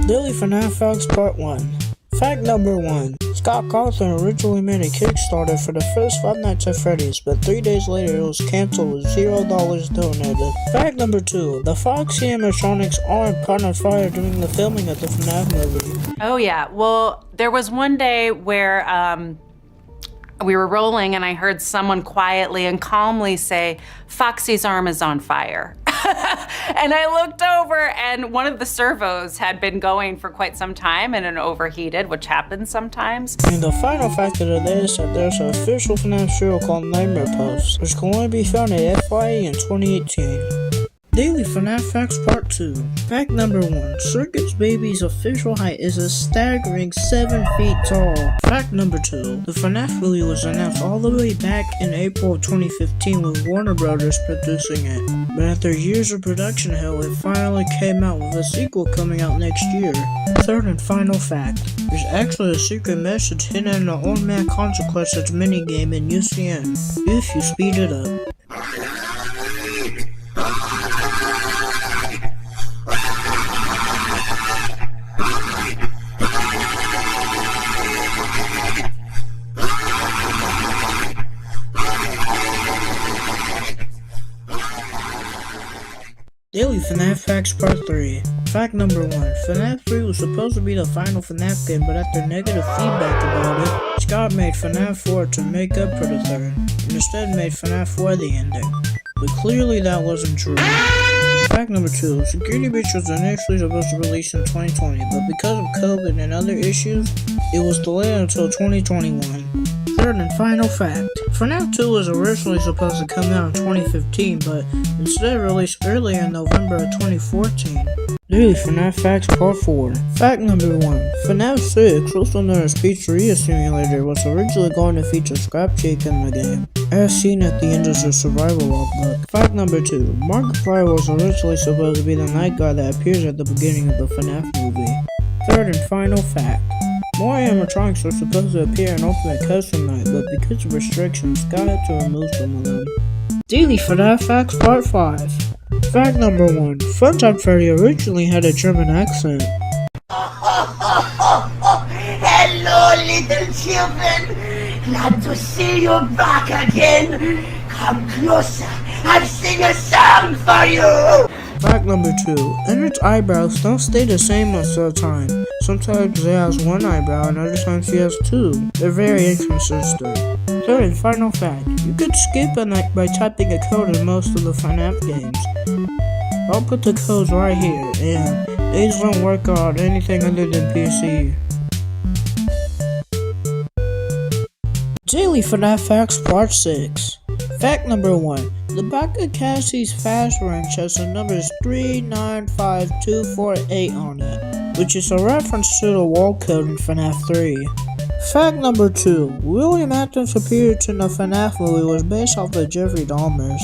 Daily FNaF Facts Part 1. Fact number 1. Scott Cawthon originally made a Kickstarter for the first Five Nights at Freddy's, but 3 days later it was cancelled with $0 donated. Fact number 2. The Foxy animatronics aren't caught on fire during the filming of the FNaF movie. Oh yeah, well, there was one day where we were rolling and I heard someone quietly and calmly say, "Foxy's arm is on fire." And I looked over and one of the servos had been going for quite some time and it overheated, which happens sometimes. And the final fact of the day is that there's an official FNaF cereal called Nightmare Puffs, which can only be found at FYE in 2018. Daily FNaF Facts Part 2. Fact number 1. Circus Baby's official height is a staggering 7 feet tall. Fact number 2. The FNaF movie was announced all the way back in April of 2015 with Warner Brothers producing it. But after years of production hell, it finally came out with a sequel coming out next year. Third and final fact. There's actually a secret message hidden in the Old Man Consequences minigame in UCN, if you speed it up. Daily FNaF Facts Part 3. Fact number 1. FNaF 3 was supposed to be the final FNaF game, but after negative feedback about it, Scott made FNaF 4 to make up for the third, and instead made FNaF 4 the ending. But clearly that wasn't true. Fact number 2. Security Breach was initially supposed to release in 2020, but because of COVID and other issues, it was delayed until 2021. Third and final fact. FNaF 2 was originally supposed to come out in 2015, but instead released earlier in November of 2014. Daily FNaF Facts Part 4. Fact number 1. FNaF 6, also known as Pizzeria Simulator, was originally going to feature Scrap Jake in the game, as seen at the end of the survival logbook. Fact number 2. Markiplier was originally supposed to be the night guy that appears at the beginning of the FNaF movie. Third and final fact. More animatronics were supposed to appear in Ultimate Custom Night, but because of restrictions, Scott had to remove some of them. Daily FNaF Facts Part 5. Fact number 1. Funtime Freddy originally had a German accent. Hello, little children! Glad to see you back again! Come closer, I'll sing a song for you! Fact number 2. Ender's eyebrows don't stay the same most of the time. Sometimes he has one eyebrow and other times he has two. They're very inconsistent. Third and final fact. You could skip a night by typing a code in most of the FNaF games. I'll put the codes right here, and these don't work on anything other than PC. Daily FNaF Facts Part 6. Fact number 1. The back of Cassie's fast wrench has the numbers 395248 on it, which is a reference to the wall code in FNaF 3. Fact number 2. William Afton's appearance in the FNaF movie was based off of Jeffrey Dahmer's.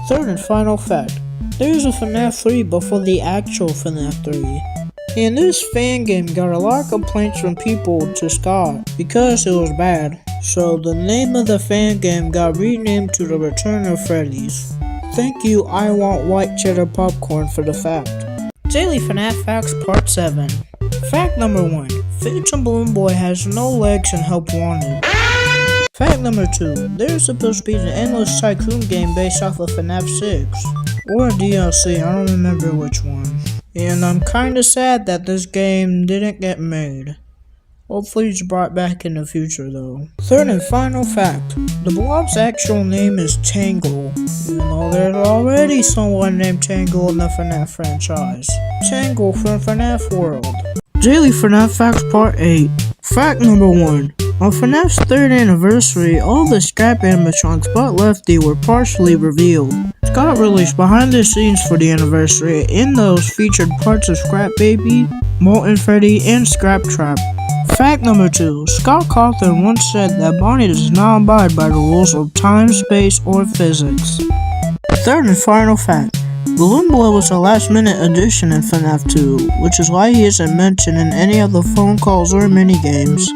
Third and final fact. There was a FNaF 3 before the actual FNaF 3. And this fan game got a lot of complaints from people to Scott because it was bad. So the name of the fan game got renamed to The Return of Freddy's. Thank you, I Want White Cheddar Popcorn, for the fact. Daily FNaF Facts Part 7. Fact number 1. Phantom Balloon Boy has no legs and help wanted. Fact number 2. There's supposed to be an Endless Tycoon game based off of FNaF 6. Or a DLC, I don't remember which one. And I'm kinda sad that this game didn't get made. Hopefully it's brought back in the future though. Third and final fact. The Blob's actual name is Tangle, even though there's already someone named Tangle in the FNaF franchise. Tangle from FNaF World. Daily FNaF Facts Part 8. Fact number 1. On FNaF's 3rd anniversary, all the scrap animatronics but Lefty were partially revealed. Scott released behind the scenes for the anniversary, and those featured parts of Scrap Baby, Molten Freddy, and Scrap Trap. Fact number 2. Scott Cawthon once said that Bonnie does not abide by the rules of time, space, or physics. Third and final fact. Balloon Boy was a last-minute addition in FNaF 2, which is why he isn't mentioned in any of the phone calls or minigames.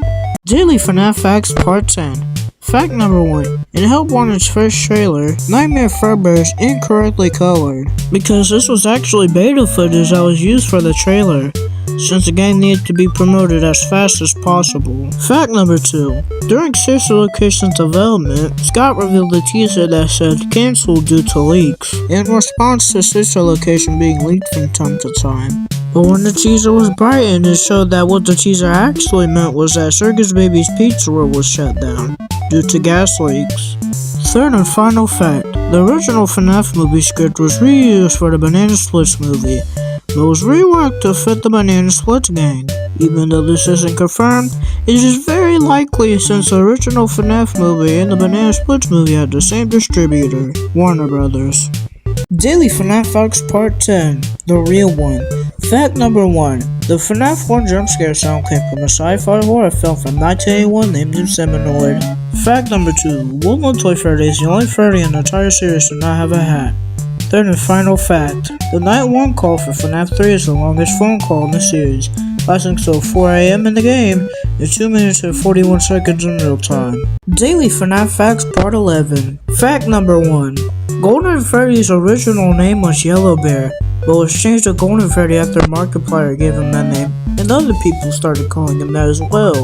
Daily FNaF Facts Part 10. Fact number 1. In Help Wanted's first trailer, Nightmare Furbear is incorrectly colored, because this was actually beta footage that was used for the trailer. since the game needed to be promoted as fast as possible. Fact number 2. During Sister Location's development, Scott revealed a teaser that said cancelled due to leaks, in response to Sister Location being leaked from time to time. But when the teaser was brightened, it showed that what the teaser actually meant was that Circus Baby's Pizza World was shut down due to gas leaks. Third and final fact, the original FNAF movie script was reused for the Banana Splits movie, but was reworked to fit the Banana Splits gang. Even though this isn't confirmed, it is very likely since the original FNAF movie and the Banana Splits movie had the same distributor, Warner Brothers. Daily FNAF Facts Part 10, the real one. Fact number 1. The FNAF 1 jump scare sound came from a sci-fi horror film from 1981 named Inseminoid. Fact number 2. Woodland Toy Freddy is the only Freddy in the entire series to not have a hat. Third and final fact. The night 1 call for FNAF 3 is the longest phone call in the series, lasting till 4 AM in the game and 2 minutes and 41 seconds in real time. Daily FNAF Facts Part 11. Fact number 1. Golden Freddy's original name was Yellow Bear, but was changed to Golden Freddy after Markiplier gave him that name, and other people started calling him that as well.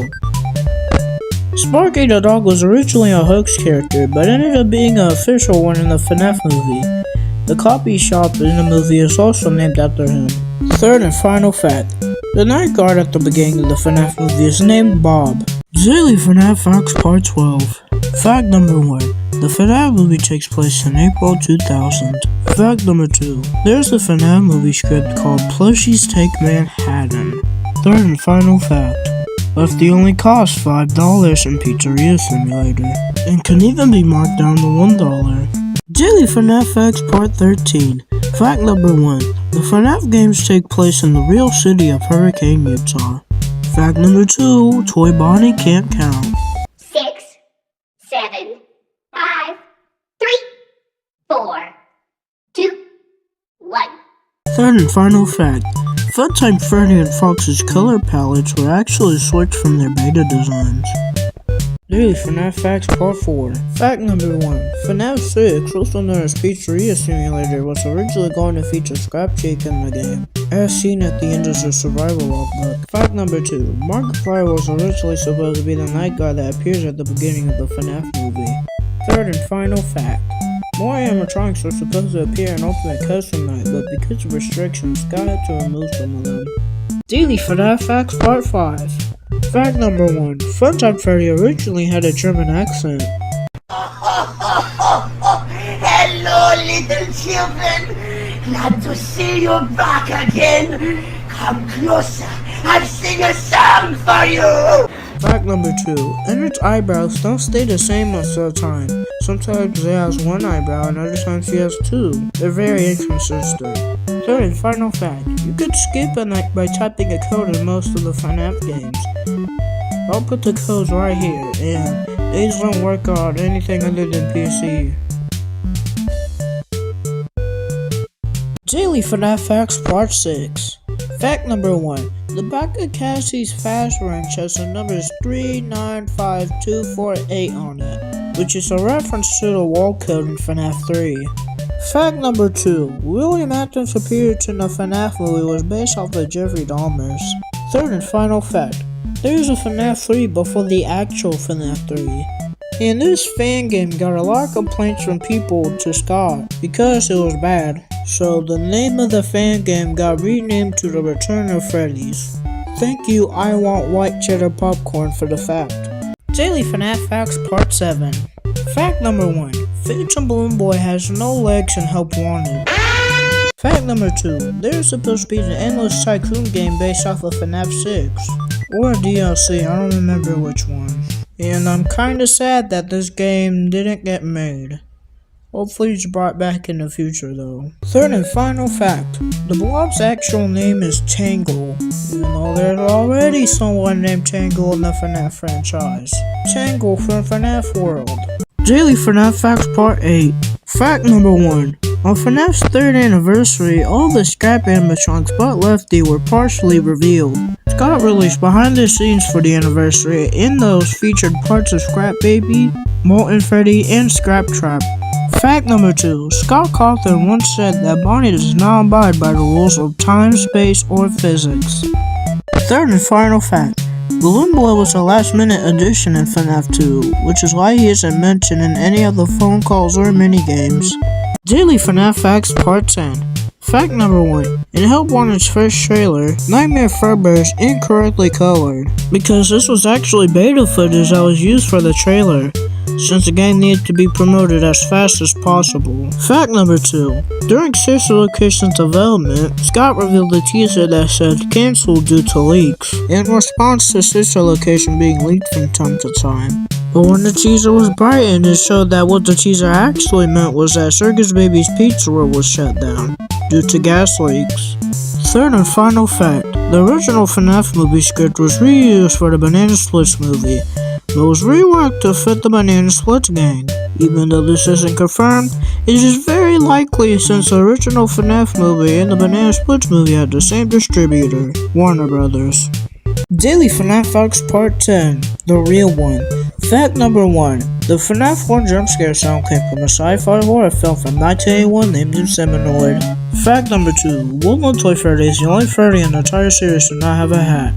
Sparky the dog was originally a hoax character, but ended up being an official one in the FNAF movie. The coffee shop in the movie is also named after him. Third and final fact. The night guard at the beginning of the FNAF movie is named Bob. Daily FNAF Facts Part 12. Fact number 1. The FNAF movie takes place in April 2000. Fact number 2. There's a FNAF movie script called Plushies Take Manhattan. Third and final fact. Lefty only costs $5 in Pizzeria Simulator, and can even be marked down to $1. Daily FNAF Facts Part 13. Fact number 1. The FNAF games take place in the real city of Hurricane, Utah. Fact number 2. Toy Bonnie can't count. 6, 7, 5, 3, 4, 2, 1. Third and final fact. Funtime Freddy and Fox's color palettes were actually switched from their beta designs. Daily FNAF Facts Part 4. Fact number 1. FNAF 6, also known as Pizzeria Simulator, was originally going to feature Scrap Jake in the game, as seen at the end of the survival logbook. Fact number 2. Markiplier was originally supposed to be the night guard that appears at the beginning of the FNAF movie. Third and final fact. More animatronics were supposed to appear in Ultimate Custom Night, but because of restrictions, Scott had to remove some of them. Daily FNAF Facts Part 5. Fact number 1. Funtime Freddy originally had a German accent. Hello, little children. Glad to see you back again. Come closer. I'll sing a song for you. Fact number 2. Emmerd's eyebrows don't stay the same most of the time. Sometimes she has one eyebrow and other times she has two. They're very inconsistent. Third and final fact. You could skip a night by typing a code in most of the FNAF games. I'll put the codes right here, and these don't work on anything other than PC. Daily FNAF Facts Part 6. Fact number 1. The back of Cassie's fast wrench has the numbers 395248 on it, which is a reference to the wall code in FNAF 3. Fact number 2. William Afton's appearance in the FNAF movie was based off of Jeffrey Dahmer's. Third and final fact. There is a FNAF 3 before the actual FNAF 3. And this fan game got a lot of complaints from people to Scott because it was bad. So the name of the fan game got renamed to The Return of Freddy's. Thank you, I Want White Cheddar Popcorn, for the fact. Daily FNAF Facts Part 7. Fact number 1. Phantom Balloon Boy has no legs and help wanted. Fact number 2. There's supposed to be an Endless Tycoon game based off of FNAF 6. Or a DLC, I don't remember which one. And I'm kinda sad that this game didn't get made. Hopefully it's brought back in the future though. Third and final fact. The blob's actual name is Tangle, even though there's already someone named Tangle in the FNAF franchise. Tangle from FNAF World. Daily FNAF Facts Part 8. Fact number 1. On FNAF's 3rd anniversary, all the scrap animatronics but Lefty were partially revealed. Scott released behind the scenes for the anniversary, and those featured parts of Scrap Baby, Molten Freddy, and Scrap Trap. Fact number 2. Scott Cawthon once said that Bonnie does not abide by the rules of time, space, or physics. Third and final fact. Balloon Boy was a last-minute addition in FNAF 2, which is why he isn't mentioned in any of the phone calls or minigames. Daily FNAF Facts Part 10. Fact number 1. In Help Wanted's first trailer, Nightmare Furbear is incorrectly colored, because this was actually beta footage that was used for the trailer, since the game needed to be promoted as fast as possible. Fact number 2. During Sister Location's development, Scott revealed a teaser that said cancelled due to leaks, in response to Sister Location being leaked from time to time. But when the teaser was brightened, it showed that what the teaser actually meant was that Circus Baby's Pizza World was shut down due to gas leaks. Third and final fact. The original FNAF movie script was reused for the Banana Splits movie, but was reworked to fit the Banana Splits gang. Even though this isn't confirmed, it is very likely since the original FNAF movie and the Banana Splits movie had the same distributor, Warner Brothers. Daily FNAF Facts Part 10. The real one. Fact number 1. The FNAF 1 jumpscare sound came from a sci-fi horror film from 1981 named Inseminoid. Fact number 2. Woodland Toy Freddy is the only Freddy in the entire series to not have a hat.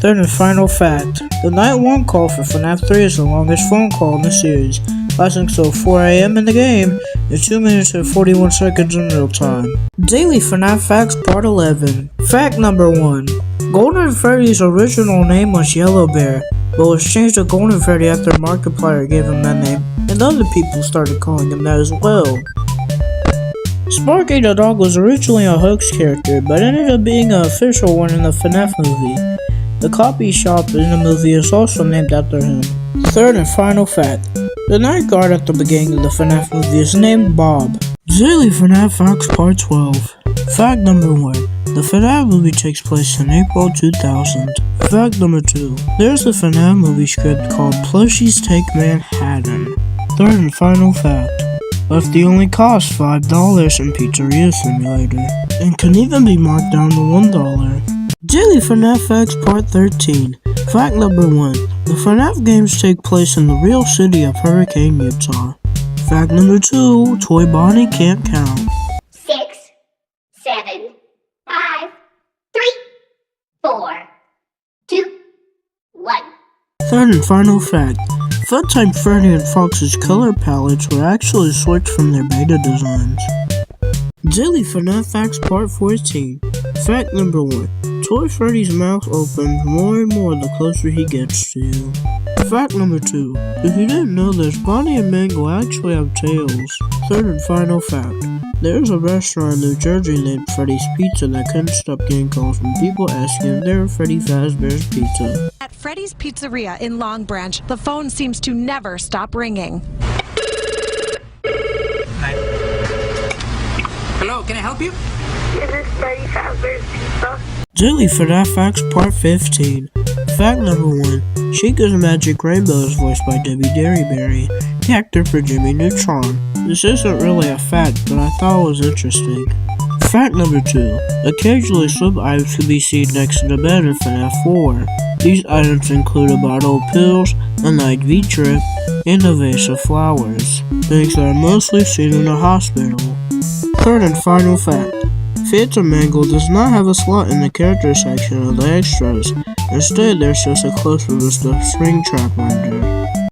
Third and final fact. The night 1 call for FNAF 3 is the longest phone call in the series, lasting till 4 AM in the game and 2 minutes and 41 seconds in real time. Daily FNAF Facts Part 11. Fact number 1. Golden Freddy's original name was Yellow Bear, but was changed to Golden Freddy after Markiplier gave him that name, and other people started calling him that as well. Sparky the dog was originally a hoax character, but ended up being an official one in the FNAF movie. The coffee shop in the movie is also named after him. Third and final fact. The night guard at the beginning of the FNAF movie is named Bob. Daily FNAF Facts Part 12. Fact number 1. The FNAF movie takes place in April 2000. Fact number 2. There's a FNAF movie script called Plushies Take Manhattan. Third and final fact. Lefty only costs $5 in Pizzeria Simulator, and can even be marked down to $1. Daily FNAF Facts Part 13. Fact number 1. The FNAF games take place in the real city of Hurricane, Utah. Fact number 2. Toy Bonnie can't count. 6, 7, 5, 3, 4, 2, 1. Third and final fact. Funtime Freddy and Fox's color palettes were actually switched from their beta designs. Daily FNAF Facts Part 14. Fact number 1. Toy Freddy's mouth opens more and more the closer he gets to you. Fact number 2. If you didn't know this, Bonnie and Mango actually have tails. Third and final fact. There's a restaurant in New Jersey named Freddy's Pizza that couldn't stop getting calls from people asking if they were Freddy Fazbear's Pizza. At Freddy's Pizzeria in Long Branch, the phone seems to never stop ringing. Hello, can I help you? Is this Freddy Fazbear's Pizza? Daily FNAF Facts Part 15. Fact number 1. Chica's Magic Rainbow is voiced by Debbie Derryberry, the actor for Jimmy Neutron. This isn't really a fact, but I thought it was interesting. Fact number 2. Occasionally some items can be seen next to the bed in FNAF 4. These items include a bottle of pills, an IV drip, and a vase of flowers. Things that are mostly seen in a hospital. Third and final fact. Phantom Mangle does not have a slot in the character section of the extras. Instead, there's just a close-up of the Springtrap render.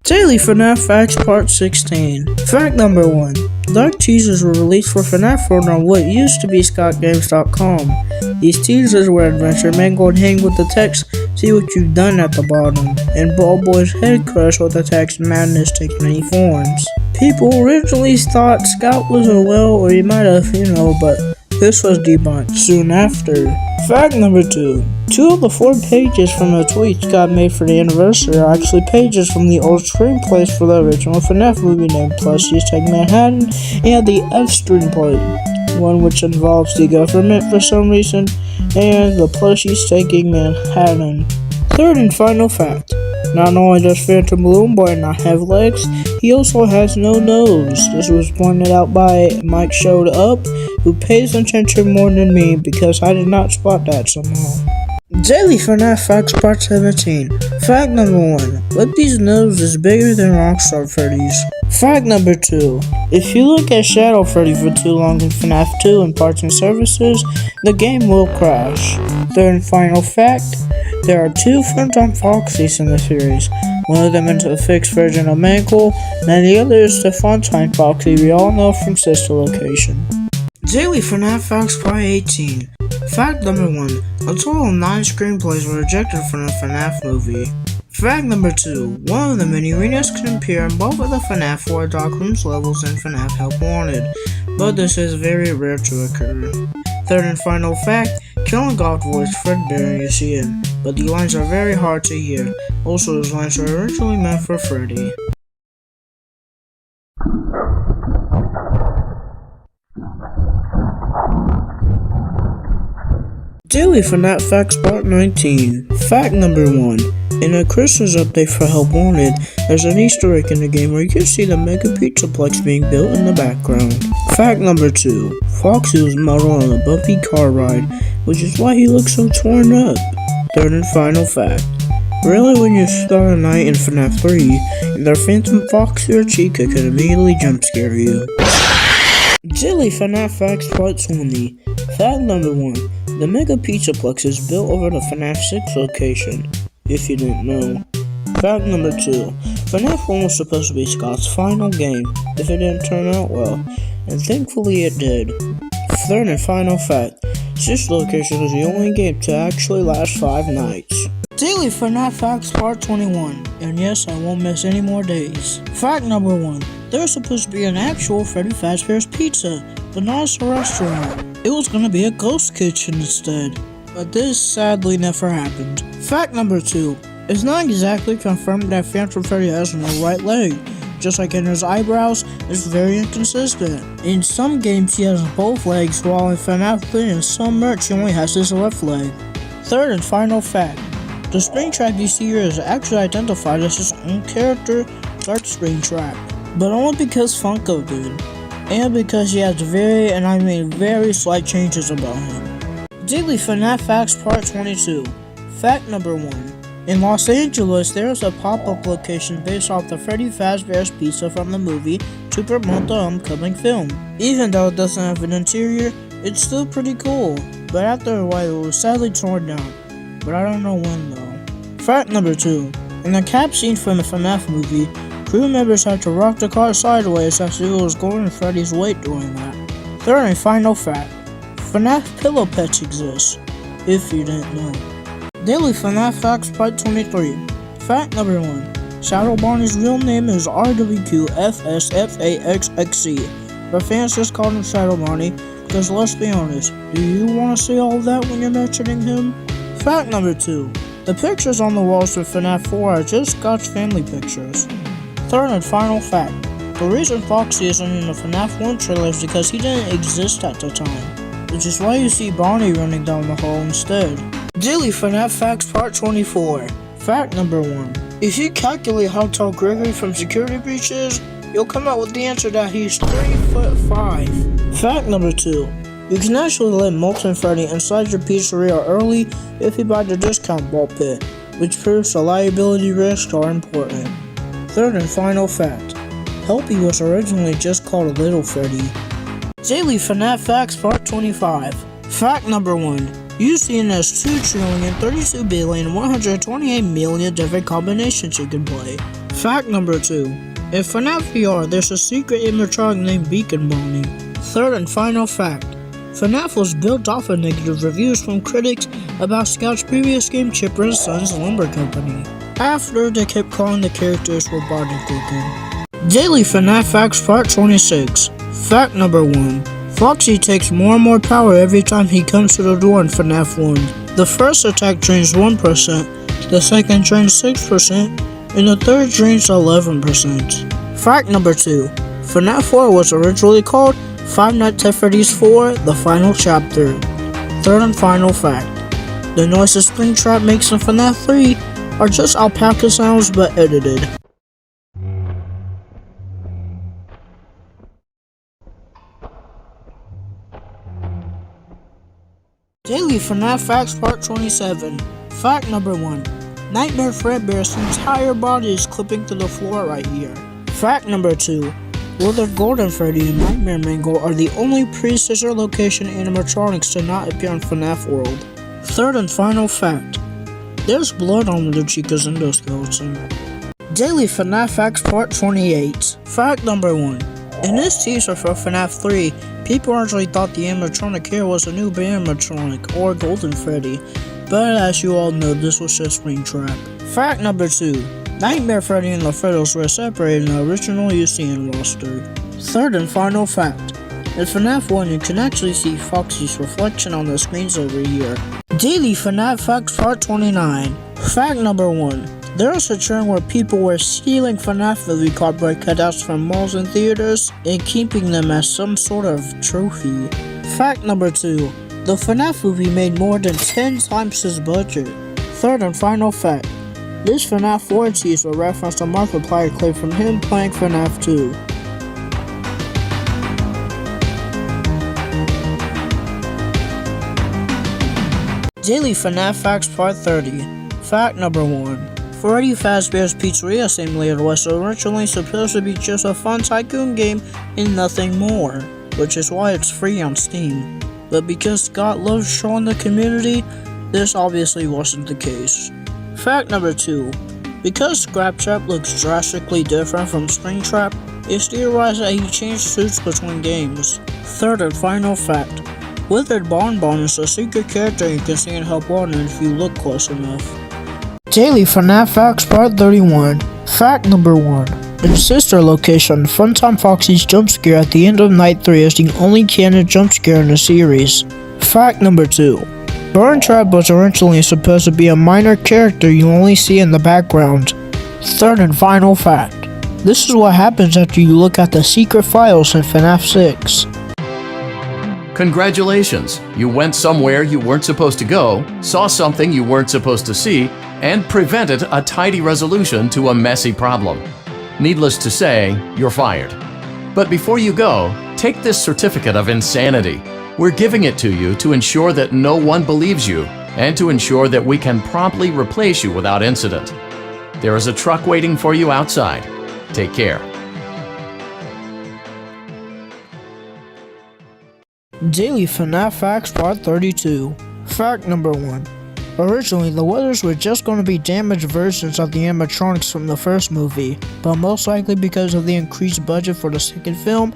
Daily FNAF Facts Part 16. Fact number 1. Dark teasers were released for FNAF 4 on what used to be ScottGames.com. These teasers were adventure Mangle would hang with the text, "See what you've done" at the bottom, and Ball Boy's head crush with the text, "Madness takes many forms." People originally thought Scott was a whale, or he might have, but this was debunked soon after. Fact number 2. 2 of the 4 pages from the tweets Scott made for the anniversary are actually pages from the old screenplays for the original FNAF movie named Plushies Take Manhattan, and the F screenplay, one which involves the government for some reason, and the Plushies Taking Manhattan. Third and final fact. Not only does Phantom Balloon Boy not have legs, he also has no nose. This was pointed out by Mike Showed Up, who pays attention more than me because I did not spot that somehow. Daily FNAF Facts Part 17. Fact number 1. Lefty's nose is bigger than Rockstar Freddy's. Fact number 2. If you look at Shadow Freddy for too long in FNAF 2 in parts and services, the game will crash. Third and final fact, there are 2 full-time Foxies in the series. One of them is a fixed version of Mangle, and the other is the Funtime Foxy we all know from Sister Location. Daily FNAF Facts Part 18. Fact number 1. A total of 9 screenplays were rejected from the FNAF movie. Fact number 2. One of the mini arenas can appear in both of the FNAF 4 Dark Rooms levels and FNAF Help Wanted, but this is very rare to occur. Third and final fact, Killing God voiced Fredbear you see him, but the lines are very hard to hear. Also, his lines were originally meant for Freddy. Daily FNAF Facts Part 19. Fact number 1. In a Christmas update for Help Wanted, there's an Easter egg in the game where you can see the Mega Pizzaplex being built in the background. Fact number 2. Foxy was modeled on a bumpy car ride, which is why he looks so torn up. Third and final fact. Really, when you start a night in FNAF 3, either Phantom Foxy or Chica can immediately jump scare you. Daily FNAF Facts Part 20. Fact number 1. The Mega Pizzaplex is built over the FNAF 6 location, if you didn't know. Fact number 2. FNAF 1 was supposed to be Scott's final game if it didn't turn out well, and thankfully it did. Third and final fact. This location is the only game to actually last 5 nights. Daily FNAF Facts Part 21. And yes, I won't miss any more days. Fact number 1. There's supposed to be an actual Freddy Fazbear's Pizza, but not as a restaurant. It was gonna be a ghost kitchen instead. But this sadly never happened. Fact number 2. It's not exactly confirmed that Phantom Freddy has no right leg. Just like in his eyebrows, it's very inconsistent. In some games he has both legs, while in FNAF 3 and some merch he only has his left leg. Third and final fact. The Springtrap you see here is actually identified as his own character, Dark Springtrap. But only because Funko did. And because he has very, and I mean very slight changes about him. Daily FNAF Facts Part 22. Fact number 1. In Los Angeles, there is a pop-up location based off the Freddy Fazbear's Pizza from the movie to promote the upcoming film. Even though it doesn't have an interior, it's still pretty cool. But after a while, it was sadly torn down. But I don't know when though. Fact number 2. In the cap scene from the FNAF movie, crew members had to rock the car sideways as it was going Freddy's weight doing that. Third and final fact. FNAF pillow pets exist, if you didn't know. Daily FNAF Facts Part 23. Fact number 1. Shadow Bonnie's real name is RWQFSFAXXC, but fans just called him Shadow Bonnie because let's be honest, do you want to see all that when you're mentioning him? Fact number 2. The pictures on the walls of FNAF 4 are just Scott's family pictures. Third and final fact. The reason Foxy isn't in the FNAF 1 trailer is because he didn't exist at the time, which is why you see Bonnie running down the hall instead. Daily FNAF Facts Part 24. Fact number 1. If you calculate how tall Gregory from Security Breach is, you'll come out with the answer that he's 3'5". Fact number 2. You can actually let Molten Freddy inside your pizzeria early if you buy the discount ball pit, which proves the liability risks are important. Third and final fact. Helpy was originally just called Little Freddy. Daily FNAF Facts Part 25. Fact number 1. UCN has 2,032,128,000,000 different combinations you can play. Fact number 2. In FNAF VR, there's a secret animatronic named Beacon Bonnie. Third and final fact. FNAF was built off of negative reviews from critics about Scott's previous game Chipper & Sons Lumber Company, after they kept calling the characters robotic looking. Daily FNAF Facts Part 26. Fact number 1. Foxy takes more and more power every time he comes to the door in FNAF 1. The first attack drains 1%, the second drains 6%, and the third drains 11%. Fact number 2. FNAF 4 was originally called Five Nights at Freddy's 4, The Final Chapter. Third and final fact. The noises Springtrap makes in FNAF 3 are just alpaca sounds but edited. Daily FNAF Facts Part 27. Fact number 1. Nightmare Fredbear's entire body is clipping to the floor right here. Fact number 2. Withered Golden Freddy and Nightmare Mangle are the only pre-scissor location animatronics to not appear in FNAF World. Third and final fact. There's blood on the Chica's endoskeleton. Daily FNAF Facts Part 28. Fact number 1. In this teaser for FNAF 3, people originally thought the animatronic here was a new animatronic, or Golden Freddy, but as you all know, this was just Springtrap. Fact number 2. Nightmare Freddy and the Freddles were separated in the original UCN roster. Third and final fact. In FNAF 1, you can actually see Foxy's reflection on the screens over here. Daily FNAF Facts Part 29. Fact number 1. There was a trend where people were stealing FNAF movie cardboard cutouts from malls and theaters and keeping them as some sort of trophy. Fact number 2. The FNAF movie made more than 10 times its budget. Third and final fact. This FNAF 4 teaser referenced a Markiplier clip from him playing FNAF 2. Daily FNAF Facts Part 30. Fact number 1. Freddy Fazbear's Pizzeria Simulator was originally supposed to be just a fun tycoon game and nothing more, which is why it's free on Steam. But because Scott loves showing the community, this obviously wasn't the case. Fact number 2. Because Scraptrap looks drastically different from Springtrap, it's theorized that he changed suits between games. Third and final fact. Withered Bonbon is a secret character you can see in Help Wanted if you look close enough. Daily FNAF Facts Part 31. Fact number 1. In sister location, Funtime Foxy's jump scare at the end of Night 3 is the only canon jump scare in the series. Fact number 2. Burn Trap was originally supposed to be a minor character you only see in the background. Third and final fact. This is what happens after you look at the secret files in FNAF 6. Congratulations! You went somewhere you weren't supposed to go, saw something you weren't supposed to see, and prevented a tidy resolution to a messy problem. Needless to say, you're fired. But before you go, take this certificate of insanity. We're giving it to you to ensure that no one believes you, and to ensure that we can promptly replace you without incident. There is a truck waiting for you outside. Take care. Daily FNAF Facts Part 32. Fact number 1. Originally, the Withers were just going to be damaged versions of the animatronics from the first movie, but most likely because of the increased budget for the second film,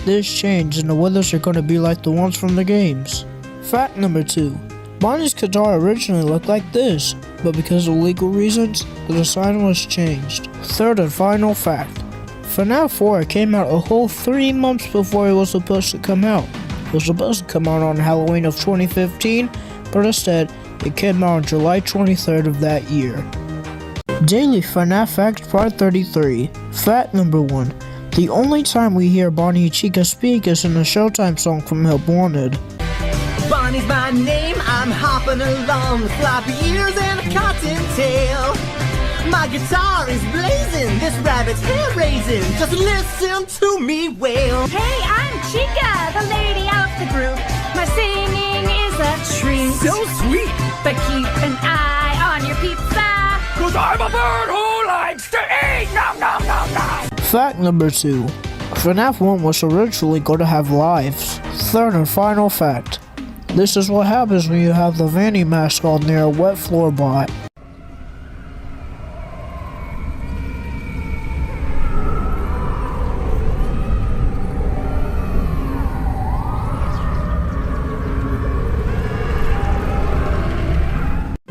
this changed and the Withers are going to be like the ones from the games. Fact number 2. Bonnie's guitar originally looked like this, but because of legal reasons, the design was changed. Third and final fact. FNAF 4 came out a whole 3 months before it was supposed to come out. It was supposed to come out on Halloween of 2015, but instead, it came out on July 23rd of that year. Daily FNAF Facts Part 33. Fact number 1. The only time we hear Bonnie and Chica speak is in the Showtime song from Help Wanted. Bonnie's my name, I'm hopping along with floppy ears and a cottontail. My guitar is blazing, this rabbit's hair raising. Just listen to me wail. Hey, I'm Chica, the lady of the group. My singing is a treat. So sweet. But keep an eye on your pizza. 'Cause I'm a bird who likes to eat. Nom nom nom nom. Fact number 2. FNAF 1 was originally going to have lives. Third and final fact. This is what happens when you have the Vanny mask on near a wet floor bot.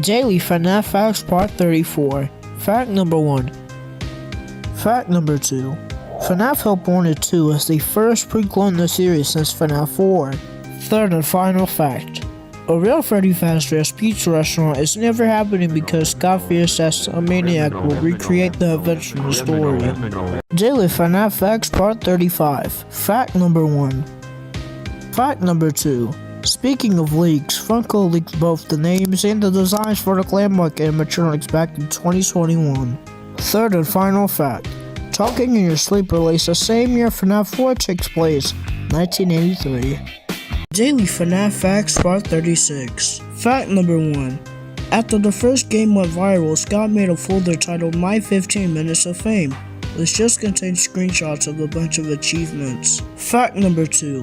Daily FNAF Facts Part 34. Fact number 1. Fact number 2. FNAF Help Wanted 2 is the first prequel in the series since FNAF 4. Third and final fact. A real Freddy Fazbear's Pizza restaurant is never happening because Scott fears that a maniac will recreate the events from the story. Daily FNAF Facts Part 35. Fact number 1. Fact number 2. Speaking of leaks, Funko leaked both the names and the designs for the Landmark animatronics back in 2021. Third and final fact. Talking in Your Sleep released the same year FNAF 4 takes place, 1983. Daily FNAF Facts Part 36. Fact number 1. After the first game went viral, Scott made a folder titled My 15 Minutes of Fame. which just contains screenshots of a bunch of achievements. Fact number 2.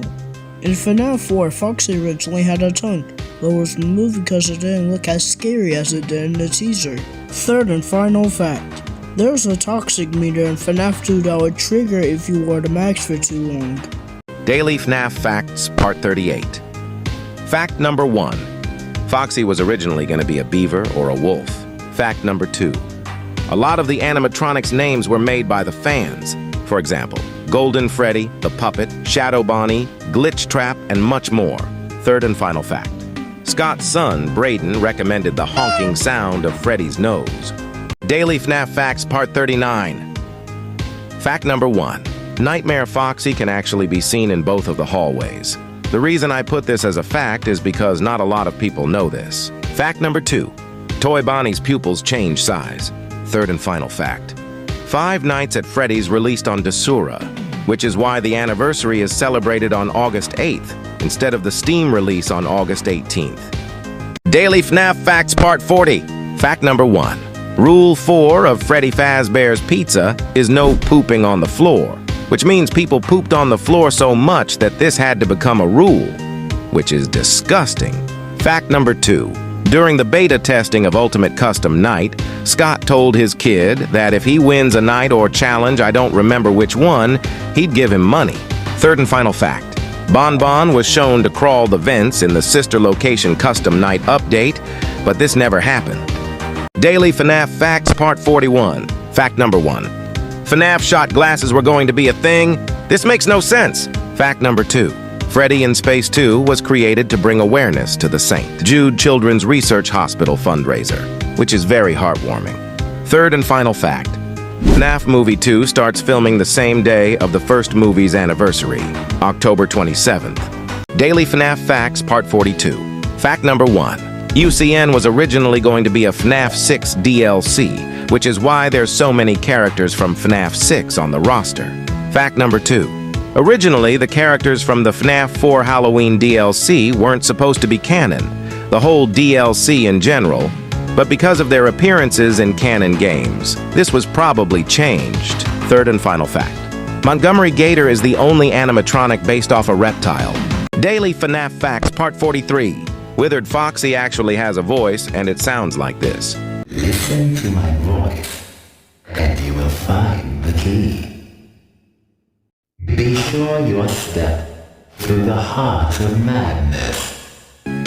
In FNAF 4, Foxy originally had a tongue, but was removed because it didn't look as scary as it did in the teaser. Third and final fact. There's a toxic meter in FNAF 2 that would trigger if you wore the mask for too long. Daily FNAF Facts Part 38. Fact number 1. Foxy was originally going to be a beaver or a wolf. Fact number 2. A lot of the animatronics names were made by the fans. For example, Golden Freddy, The Puppet, Shadow Bonnie, Glitch Trap, and much more. Third and final fact. Scott's son, Braden, recommended the honking sound of Freddy's nose. Daily FNAF Facts Part 39. Fact number 1. Nightmare Foxy can actually be seen in both of the hallways. The reason I put this as a fact is because not a lot of people know this. Fact number 2. Toy Bonnie's pupils change size. Third and final fact. Five Nights at Freddy's released on Desura, which is why the anniversary is celebrated on August 8th instead of the Steam release on August 18th. Daily FNAF Facts Part 40. Fact number 1. Rule 4 of Freddy Fazbear's Pizza is no pooping on the floor, which means people pooped on the floor so much that this had to become a rule, which is disgusting. Fact number 2. During the beta testing of Ultimate Custom Night, Scott told his kid that if he wins a night or challenge, I don't remember which one, he'd give him money. Third and final fact. Bon Bon was shown to crawl the vents in the Sister Location Custom Night update, but this never happened. Daily FNAF Facts Part 41. Fact number 1. FNAF shot glasses were going to be a thing? This makes no sense. Fact number 2. Freddy in Space 2 was created to bring awareness to the St. Jude Children's Research Hospital fundraiser, which is very heartwarming. Third and final fact. FNAF Movie 2 starts filming the same day of the first movie's anniversary, October 27th. Daily FNAF Facts Part 42. Fact number 1. UCN was originally going to be a FNAF 6 DLC, which is why there's so many characters from FNAF 6 on the roster. Fact number 2. Originally, the characters from the FNAF 4 Halloween DLC weren't supposed to be canon, the whole DLC in general, but because of their appearances in canon games, this was probably changed. Third and final fact. Montgomery Gator is the only animatronic based off a reptile. Daily FNAF Facts Part 43. Withered Foxy actually has a voice, and it sounds like this. Listen to my voice, and you will find the key. Be sure you step through the heart of madness.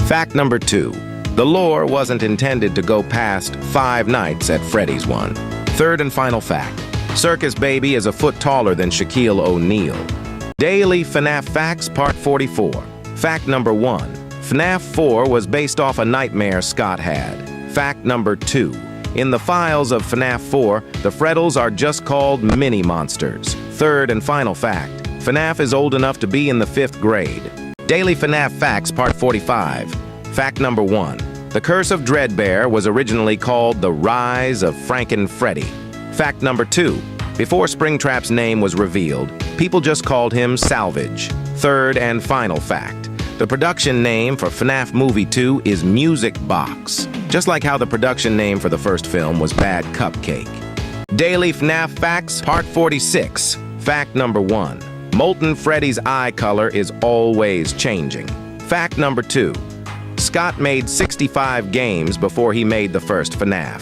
Fact number 2. The lore wasn't intended to go past 5 Nights at Freddy's one. Third and final fact. Circus Baby is a foot taller than Shaquille O'Neal. Daily FNAF Facts Part 44. Fact number 1. FNAF 4 was based off a nightmare Scott had. Fact number 2. In the files of FNAF 4, the Freddles are just called mini-monsters. Third and final fact. FNAF is old enough to be in the 5th grade. Daily FNAF Facts Part 45. Fact number 1. The Curse of Dreadbear was originally called The Rise of Franken Freddy. Fact number 2. Before Springtrap's name was revealed, people just called him Salvage. Third and final fact. The production name for FNAF Movie 2 is Music Box, just like how the production name for the first film was Bad Cupcake. Daily FNAF Facts Part 46. Fact number 1. Molten Freddy's eye color is always changing. Fact number 2. Scott made 65 games before he made the first FNAF.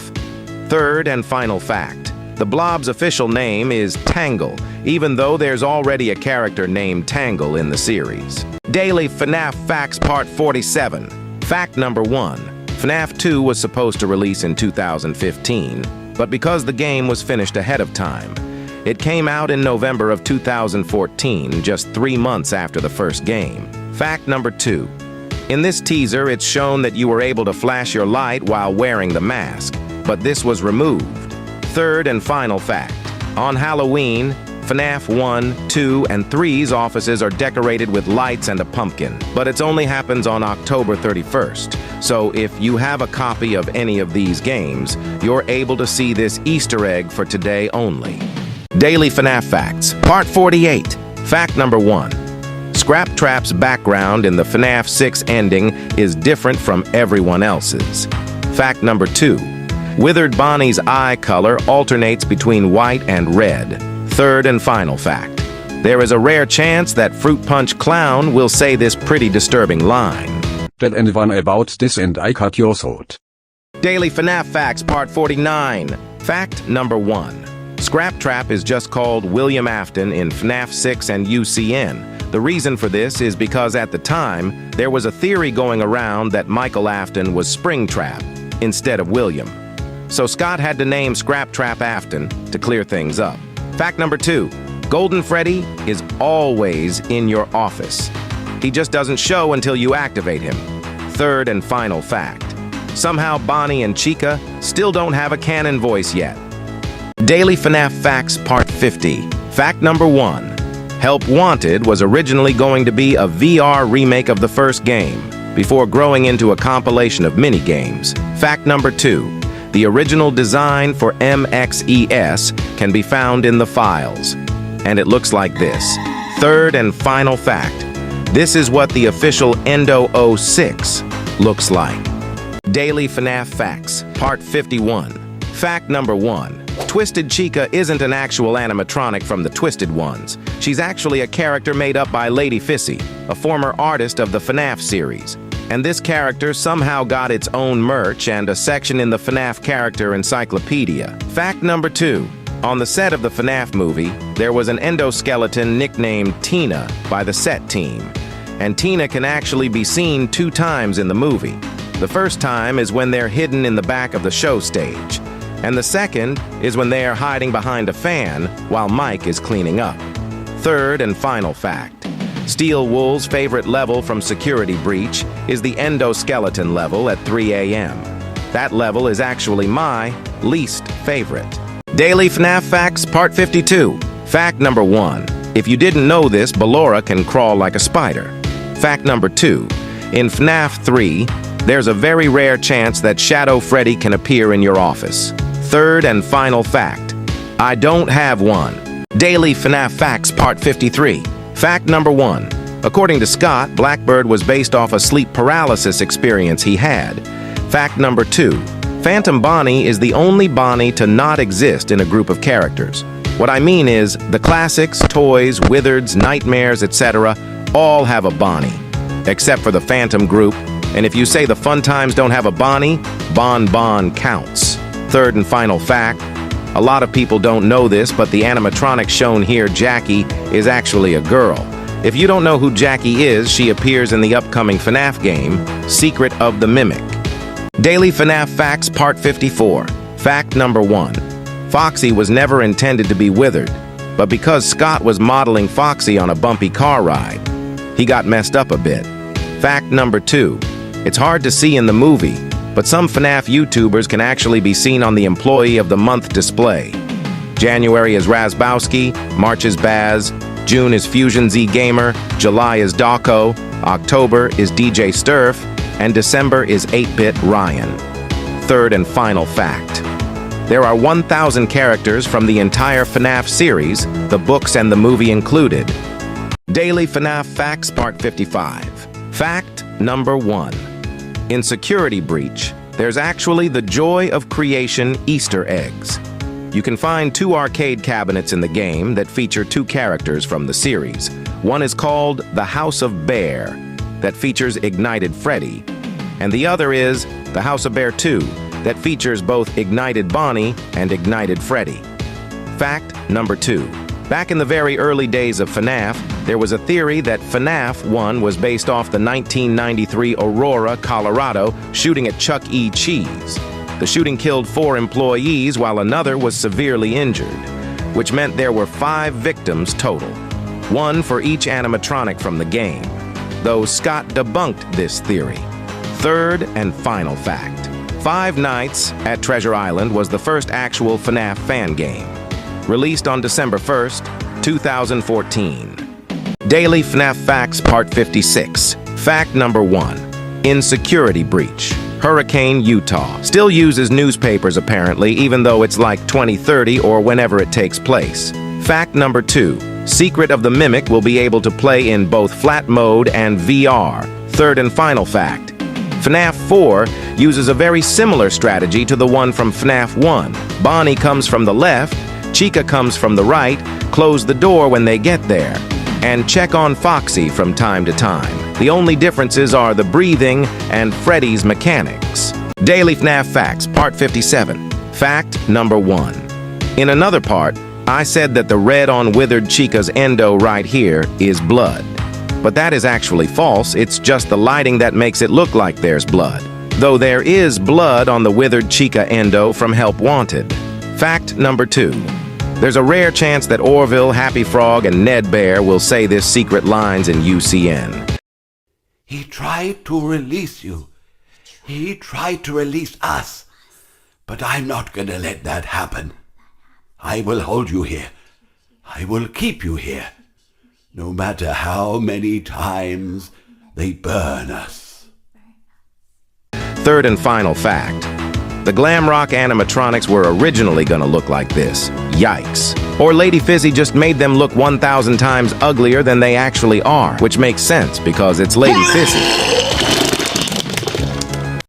Third and final fact. The Blob's official name is Tangle, even though there's already a character named Tangle in the series. Daily FNAF Facts Part 47. Fact number 1. FNAF 2 was supposed to release in 2015, but because the game was finished ahead of time, it came out in November of 2014, just 3 months after the first game. Fact number 2. In this teaser, it's shown that you were able to flash your light while wearing the mask, but this was removed. Third and final fact. On Halloween, FNAF 1, 2, and 3's offices are decorated with lights and a pumpkin, but it only happens on October 31st. So if you have a copy of any of these games, you're able to see this Easter egg for today only. Daily FNAF Facts, Part 48. Fact number 1. Scrap Trap's background in the FNAF 6 ending is different from everyone else's. Fact number 2. Withered Bonnie's eye color alternates between white and red. Third and final fact. There is a rare chance that Fruit Punch Clown will say this pretty disturbing line. Tell anyone about this and I cut your throat. Daily FNAF Facts Part 49. Fact number 1. Scrap Trap is just called William Afton in FNAF 6 and UCN. The reason for this is because at the time, there was a theory going around that Michael Afton was Springtrap instead of William. So Scott had to name Scrap Trap Afton to clear things up. Fact number 2. Golden Freddy is always in your office. He just doesn't show until you activate him. Third and final fact. Somehow Bonnie and Chica still don't have a canon voice yet. Daily FNAF Facts Part 50. Fact number 1. Help Wanted was originally going to be a VR remake of the first game, before growing into a compilation of mini-games. Fact number 2. The original design for MXES can be found in the files, and it looks like this. Third and final fact. This is what the official Endo 06 looks like. Daily FNAF Facts, Part 51. Fact number 1. Twisted Chica isn't an actual animatronic from the Twisted Ones. She's actually a character made up by Lady Fissy, a former artist of the FNAF series. And this character somehow got its own merch and a section in the FNAF Character Encyclopedia. Fact number 2. On the set of the FNAF movie, there was an endoskeleton nicknamed Tina by the set team. And Tina can actually be seen 2 times in the movie. The first time is when they're hidden in the back of the show stage. And the second is when they are hiding behind a fan while Mike is cleaning up. Third and final fact. Steel Wool's favorite level from Security Breach is the endoskeleton level at 3 a.m. That level is actually my least favorite. Daily FNAF Facts Part 52. Fact number 1. If you didn't know this, Ballora can crawl like a spider. Fact number 2. In FNAF 3, there's a very rare chance that Shadow Freddy can appear in your office. Third and final fact. I don't have one. Daily FNAF Facts Part 53. Fact number 1. According to Scott, Blackbird was based off a sleep paralysis experience he had. Fact number 2. Phantom Bonnie is the only Bonnie to not exist in a group of characters. What I mean is, the classics, toys, Wizards, Nightmares, etc. all have a Bonnie, except for the Phantom group. And if you say the Fun Times don't have a Bonnie, Bon Bon counts. Third and final fact. A lot of people don't know this, but the animatronic shown here, Jackie, is actually a girl. If you don't know who Jackie is, she appears in the upcoming FNAF game, Secret of the Mimic. Daily FNAF Facts Part 54. Fact number 1. Foxy was never intended to be withered, but because Scott was modeling Foxy on a bumpy car ride, he got messed up a bit. Fact number 2. It's hard to see in the movie, but some FNAF YouTubers can actually be seen on the Employee of the Month display. January is Razbowski, March is Baz, June is Fusion Z Gamer, July is Dawko, October is DJ Sturf, and December is 8-Bit Ryan. Third and final fact. There are 1,000 characters from the entire FNAF series, the books and the movie included. Daily FNAF Facts Part 55. Fact number 1. In Security Breach, there's actually the Joy of Creation Easter eggs. You can find 2 arcade cabinets in the game that feature 2 characters from the series. One is called the House of Bear, that features Ignited Freddy, and the other is the House of Bear 2, that features both Ignited Bonnie and Ignited Freddy. Fact number 2. Back in the very early days of FNAF, there was a theory that FNAF 1 was based off the 1993 Aurora, Colorado shooting at Chuck E. Cheese. The shooting killed 4 employees while another was severely injured, which meant there were 5 victims total, 1 for each animatronic from the game, though Scott debunked this theory. Third and final fact. Five Nights at Treasure Island was the first actual FNAF fan game, released on December 1st, 2014. Daily FNAF Facts Part 56. Fact number 1. In Security Breach, Hurricane, Utah still uses newspapers apparently, even though it's like 2030 or whenever it takes place. Fact number 2. Secret of the Mimic will be able to play in both flat mode and VR. Third and final fact. FNAF 4 uses a very similar strategy to the one from FNAF 1. Bonnie comes from the left, Chica comes from the right, close the door when they get there, and check on Foxy from time to time. The only differences are the breathing and Freddy's mechanics. Daily FNaF Facts, Part 57. Fact number 1. In another part, I said that the red on withered Chica's endo right here is blood. But that is actually false. It's just the lighting that makes it look like there's blood. Though there is blood on the withered Chica endo from Help Wanted. Fact number 2. There's a rare chance that Orville, Happy Frog, and Ned Bear will say this secret lines in UCN. He tried to release you. He tried to release us. But I'm not gonna let that happen. I will hold you here. I will keep you here. No matter how many times they burn us. Third and final fact. The glam rock animatronics were originally gonna look like this. Yikes. Or Lady Fizzy just made them look 1,000 times uglier than they actually are, which makes sense because it's Lady Fizzy.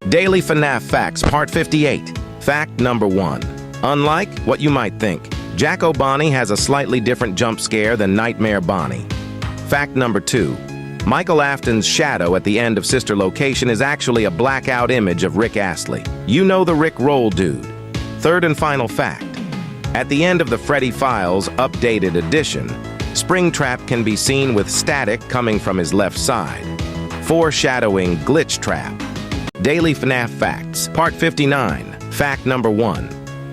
Daily FNaF Facts, Part 58. Fact number 1. Unlike what you might think, Jacko Bonnie has a slightly different jump scare than Nightmare Bonnie. Fact number 2. Michael Afton's shadow at the end of Sister Location is actually a blackout image of Rick Astley. You know the Rick Roll dude. Third and final fact. At the end of the Freddy Files Updated Edition, Springtrap can be seen with static coming from his left side, foreshadowing Glitch Trap. Daily FNaF Facts, Part 59. Fact number 1.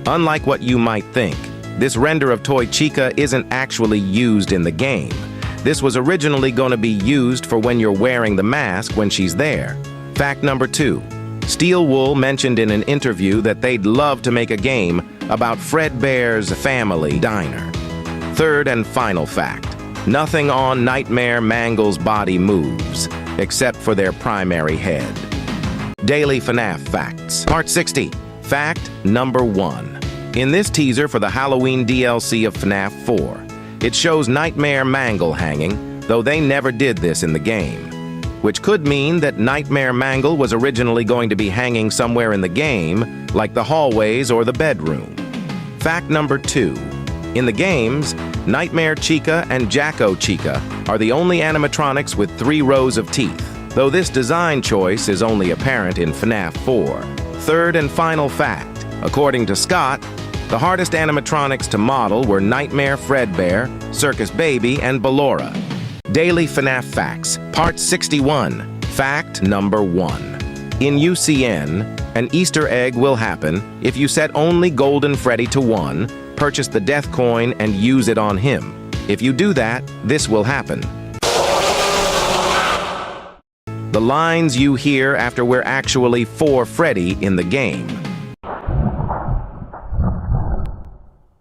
Unlike what you might think, this render of Toy Chica isn't actually used in the game. This was originally going to be used for when you're wearing the mask when she's there. Fact number 2. Steel Wool mentioned in an interview that they'd love to make a game about Fredbear's family diner. Third and final fact. Nothing on Nightmare Mangle's body moves, except for their primary head. Daily FNaF Facts, Part 60. Fact number 1. In this teaser for the Halloween DLC of FNaF 4, it shows Nightmare Mangle hanging, though they never did this in the game. Which could mean that Nightmare Mangle was originally going to be hanging somewhere in the game, like the hallways or the bedroom. Fact number 2. In the games, Nightmare Chica and Jacko Chica are the only animatronics with 3 rows of teeth, though this design choice is only apparent in FNaF 4. Third and final fact. According to Scott, the hardest animatronics to model were Nightmare Fredbear, Circus Baby, and Ballora. Daily FNaF Facts, Part 61. Fact number 1. In UCN, an Easter egg will happen if you set only Golden Freddy to 1, purchase the Death Coin, and use it on him. If you do that, this will happen. The lines you hear after we're actually for Freddy in the game.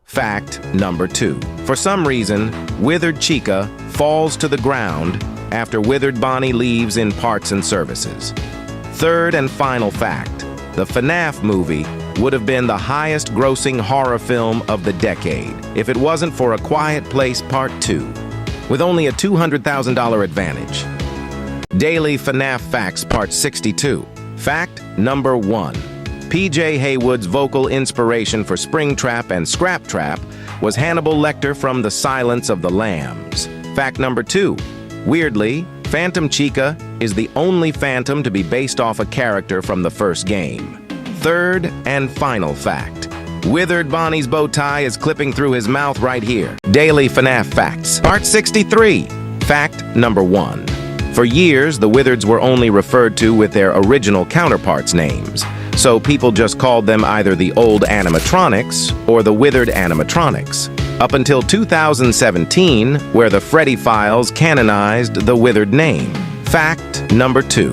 Fact number 2. For some reason, Withered Chica falls to the ground after Withered Bonnie leaves in Parts and Services. Third and final fact. The FNaF movie would have been the highest grossing horror film of the decade if it wasn't for A Quiet Place Part 2, with only a $200,000 advantage. Daily FNaF Facts Part 62. Fact number 1. P.J. Haywood's vocal inspiration for Springtrap and Scrap Trap was Hannibal Lecter from The Silence of the Lambs. Fact number 2. Weirdly, Phantom Chica is the only Phantom to be based off a character from the first game. Third and final fact. Withered Bonnie's bow tie is clipping through his mouth right here. Daily FNaF Facts, Part 63. Fact number 1. For years, the Withereds were only referred to with their original counterparts' names, so people just called them either the old animatronics or the Withered animatronics. Up until 2017, where the Freddy Files canonized the Withered name. Fact number 2.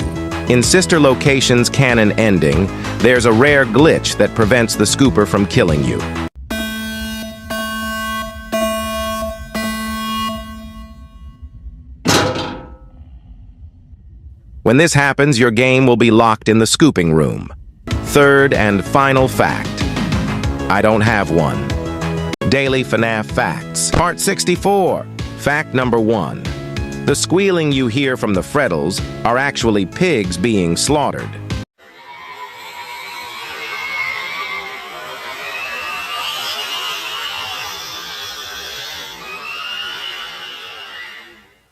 In Sister Location's canon ending, there's a rare glitch that prevents the scooper from killing you. When this happens, your game will be locked in the scooping room. Third and final fact. I don't have one. Daily FNaF Facts, Part 64. Fact number 1. The squealing you hear from the Freddles are actually pigs being slaughtered.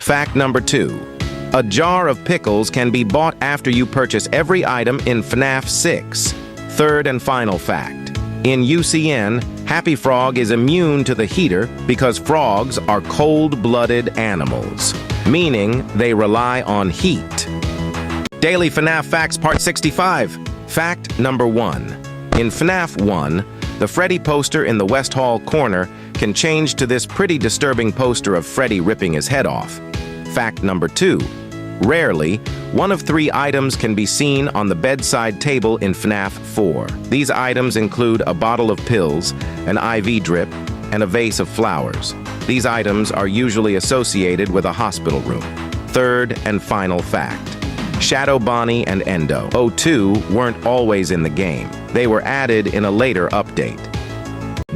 Fact number 2. A jar of pickles can be bought after you purchase every item in FNAF 6. Third and final fact. In UCN, Happy Frog is immune to the heater because frogs are cold-blooded animals, meaning they rely on heat. Daily FNAF Facts Part 65. Fact number 1. In FNAF 1, the Freddy poster in the West Hall corner can change to this pretty disturbing poster of Freddy ripping his head off. Fact number 2. Rarely, one of 3 items can be seen on the bedside table in FNAF 4. These items include a bottle of pills, an IV drip, and a vase of flowers. These items are usually associated with a hospital room. Third and final fact. Shadow Bonnie and Endo O2 weren't always in the game. They were added in a later update.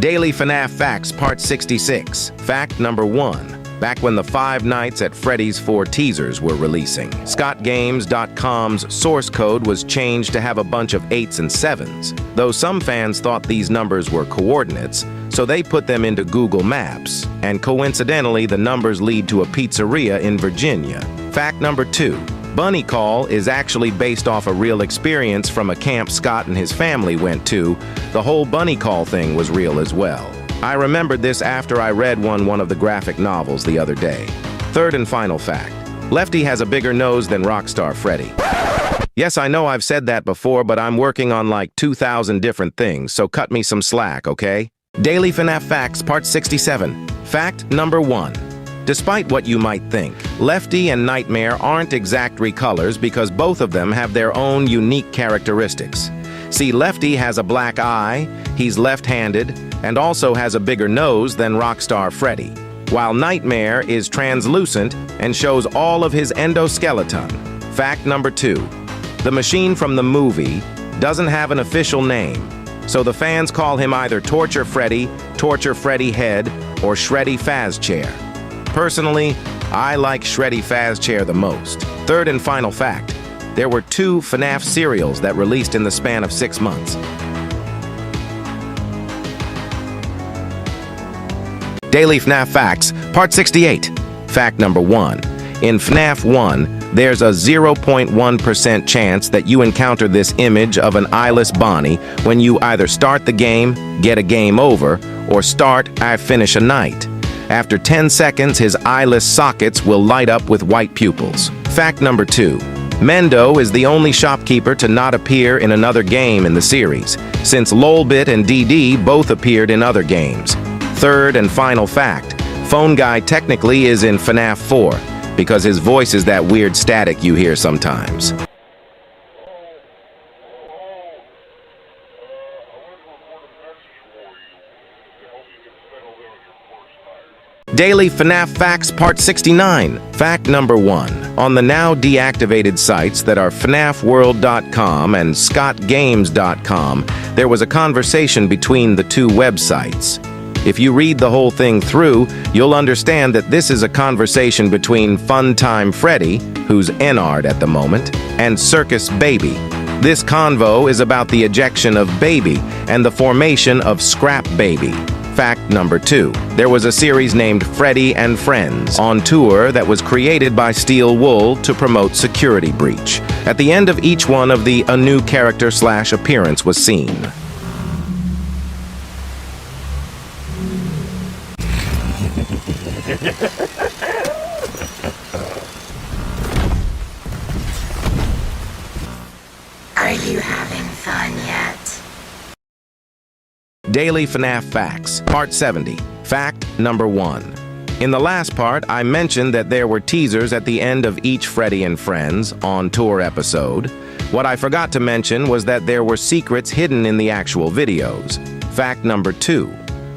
Daily FNAF Facts Part 66. Fact number 1. Back when the 5 Nights at Freddy's 4 teasers were releasing, ScottGames.com's source code was changed to have a bunch of 8s and 7s, though some fans thought these numbers were coordinates, so they put them into Google Maps, and coincidentally the numbers lead to a pizzeria in Virginia. Fact number 2. Bunny Call is actually based off a real experience from a camp Scott and his family went to. The whole Bunny Call thing was real as well. I remembered this after I read one of the graphic novels the other day. Third and final fact. Lefty has a bigger nose than Rockstar Freddy. Yes, I know I've said that before, but I'm working on like 2,000 different things, so cut me some slack, okay? Daily FNAF Facts Part 67. Fact number 1. Despite what you might think, Lefty and Nightmare aren't exact recolors because both of them have their own unique characteristics. See, Lefty has a black eye, he's left-handed, and also has a bigger nose than Rockstar Freddy, while Nightmare is translucent and shows all of his endoskeleton. Fact number 2. The machine from the movie doesn't have an official name, so the fans call him either Torture Freddy Head, or Shreddy Faz Chair. Personally, I like Shreddy Faz Chair the most. Third and final fact. There were 2 FNAF serials that released in the span of 6 months. Daily FNAF Facts, Part 68. Fact number 1. In FNAF 1, there's a 0.1% chance that you encounter this image of an eyeless Bonnie when you either start the game, get a game over, or start, I finish a night. After 10 seconds, his eyeless sockets will light up with white pupils. Fact number 2. Mendo is the only shopkeeper to not appear in another game in the series, since Lolbit and DD both appeared in other games. Third and final fact. Phone Guy technically is in FNAF 4, because his voice is that weird static you hear sometimes. Daily FNAF Facts Part 69. Fact number 1. On the now deactivated sites that are FNAFworld.com and ScottGames.com, there was a conversation between the 2 websites. If you read the whole thing through, you'll understand that this is a conversation between Funtime Freddy, who's Enard at the moment, and Circus Baby. This convo is about the ejection of Baby and the formation of Scrap Baby. Fact number 2. There was a series named Freddy and Friends on tour that was created by Steel Wool to promote Security Breach. At the end of each one of a new character / appearance was seen. Are you having fun yet? Daily FNAF Facts, Part 70. Fact number 1. In the last part, I mentioned that there were teasers at the end of each Freddy and Friends on tour episode. What I forgot to mention was that there were secrets hidden in the actual videos. Fact number 2.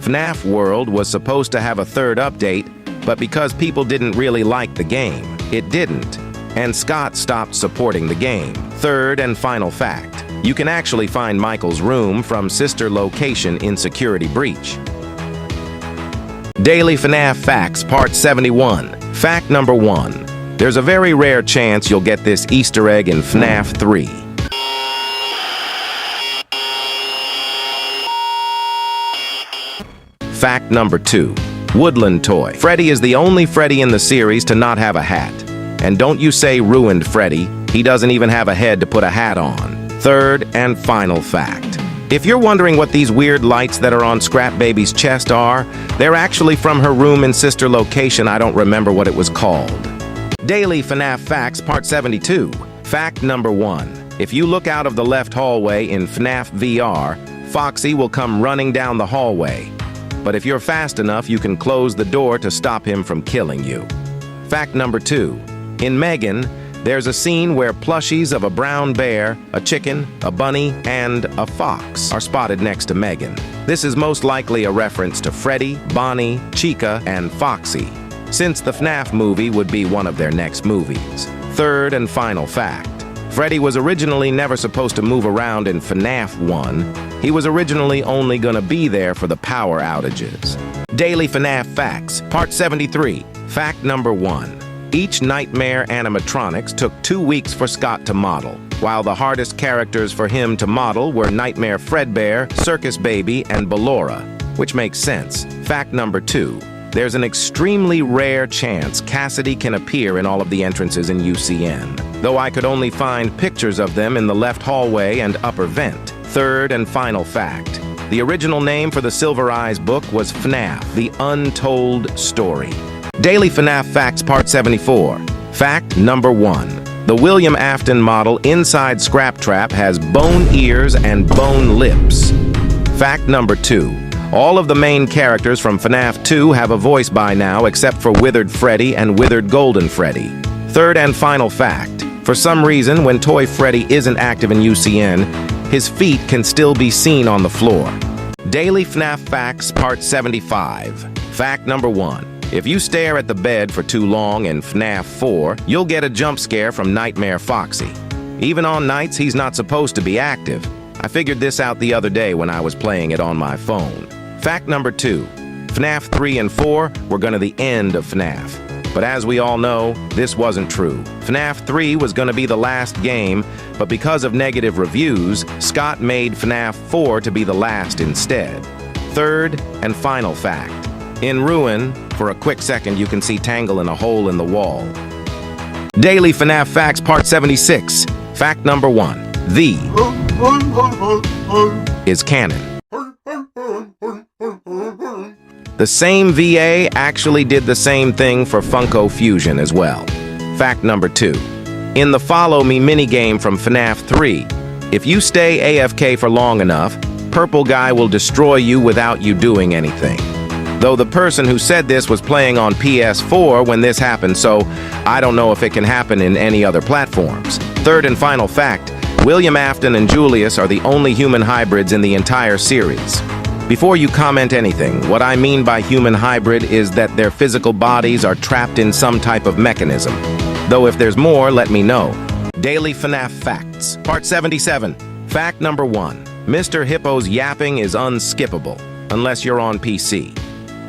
FNAF World was supposed to have a 3rd update, but because people didn't really like the game, it didn't, and Scott stopped supporting the game. Third and final fact. You can actually find Michael's room from sister location in Security Breach. Daily FNAF Facts Part 71. Fact number 1. There's a very rare chance you'll get this Easter egg in FNAF 3. Fact number 2. Woodland toy. Freddy is the only Freddy in the series to not have a hat. And don't you say ruined Freddy, he doesn't even have a head to put a hat on. Third and final fact. If you're wondering what these weird lights that are on Scrap Baby's chest are, they're actually from her room in sister location. I don't remember what it was called. Daily FNaF Facts Part 72. Fact number 1. If you look out of the left hallway in FNaF VR, Foxy will come running down the hallway. But if you're fast enough, you can close the door to stop him from killing you. Fact number 2. In Megan, there's a scene where plushies of a brown bear, a chicken, a bunny, and a fox are spotted next to Megan. This is most likely a reference to Freddy, Bonnie, Chica, and Foxy, since the FNaF movie would be one of their next movies. Third and final fact. Freddy was originally never supposed to move around in FNaF 1. He was originally only gonna be there for the power outages. Daily FNaF Facts, Part 73. Fact number 1. Each Nightmare animatronics took 2 weeks for Scott to model, while the hardest characters for him to model were Nightmare Fredbear, Circus Baby, and Ballora, which makes sense. Fact number 2. There's an extremely rare chance Cassidy can appear in all of the entrances in UCN, though I could only find pictures of them in the left hallway and upper vent. Third and final fact. The original name for the Silver Eyes book was FNaF, The Untold Story. Daily FNaF Facts Part 74. Fact number 1. The William Afton model inside Scrap Trap has bone ears and bone lips. Fact number 2. All of the main characters from FNaF 2 have a voice by now except for Withered Freddy and Withered Golden Freddy. Third and final fact. For some reason, when Toy Freddy isn't active in UCN, his feet can still be seen on the floor. Daily FNaF Facts Part 75. Fact number 1. If you stare at the bed for too long in FNaF 4, you'll get a jump scare from Nightmare Foxy. Even on nights he's not supposed to be active. I figured this out the other day when I was playing it on my phone. Fact number 2. FNaF 3 and 4 were gonna be the end of FNaF. But as we all know, this wasn't true. FNaF 3 was gonna be the last game, but because of negative reviews, Scott made FNaF 4 to be the last instead. Third and final fact. In Ruin, for a quick second you can see Tangle in a hole in the wall. Daily FNaF Facts Part 76. Fact number 1. The is canon. The same VA actually did the same thing for Funko Fusion as well. Fact number 2. In the Follow Me minigame from FNaF 3, if you stay AFK for long enough, Purple Guy will destroy you without you doing anything. Though the person who said this was playing on PS4 when this happened, so I don't know if it can happen in any other platforms. Third and final fact, William Afton and Julius are the only human hybrids in the entire series. Before you comment anything, what I mean by human hybrid is that their physical bodies are trapped in some type of mechanism. Though if there's more, let me know. Daily FNaF Facts, Part 77. Fact number 1. Mr. Hippo's yapping is unskippable, unless you're on PC.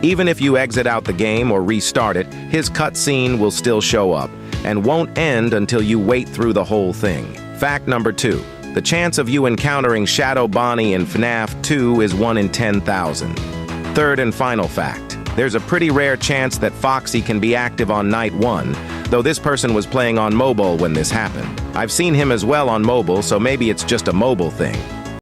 Even if you exit out the game or restart it, his cutscene will still show up, and won't end until you wait through the whole thing. Fact number 2. The chance of you encountering Shadow Bonnie in FNaF 2 is 1 in 10,000. Third and final fact. There's a pretty rare chance that Foxy can be active on night 1, though this person was playing on mobile when this happened. I've seen him as well on mobile, so maybe it's just a mobile thing.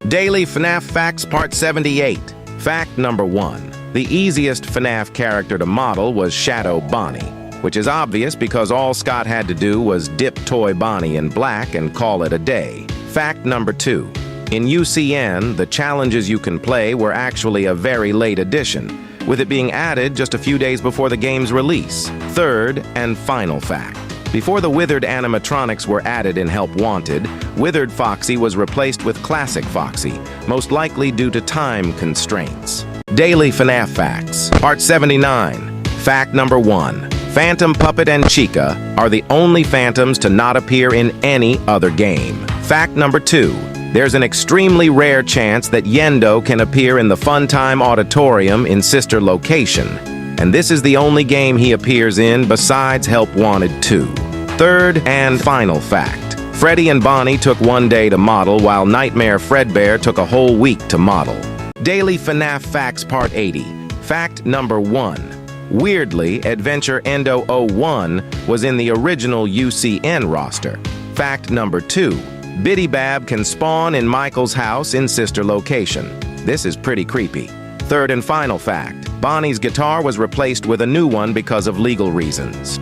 Daily FNaF Facts Part 78. Fact number 1. The easiest FNaF character to model was Shadow Bonnie, which is obvious because all Scott had to do was dip Toy Bonnie in black and call it a day. Fact number 2. In UCN, the challenges you can play were actually a very late addition, with it being added just a few days before the game's release. Third and final fact. Before the Withered animatronics were added in Help Wanted, Withered Foxy was replaced with Classic Foxy, most likely due to time constraints. Daily FNaF Facts, Part 79. Fact number 1. Phantom Puppet and Chica are the only Phantoms to not appear in any other game. Fact number 2. There's an extremely rare chance that Yendo can appear in the Funtime Auditorium in Sister Location, and this is the only game he appears in besides Help Wanted 2. Third and final fact. Freddy and Bonnie took 1 day to model, while Nightmare Fredbear took a whole week to model. Daily FNaF Facts Part 80. Fact number 1. Weirdly, Adventure Endo 01 was in the original UCN roster. Fact number 2. Biddy Bab can spawn in Michael's house in sister location. This is pretty creepy. Third and final fact. Bonnie's guitar was replaced with a new one because of legal reasons.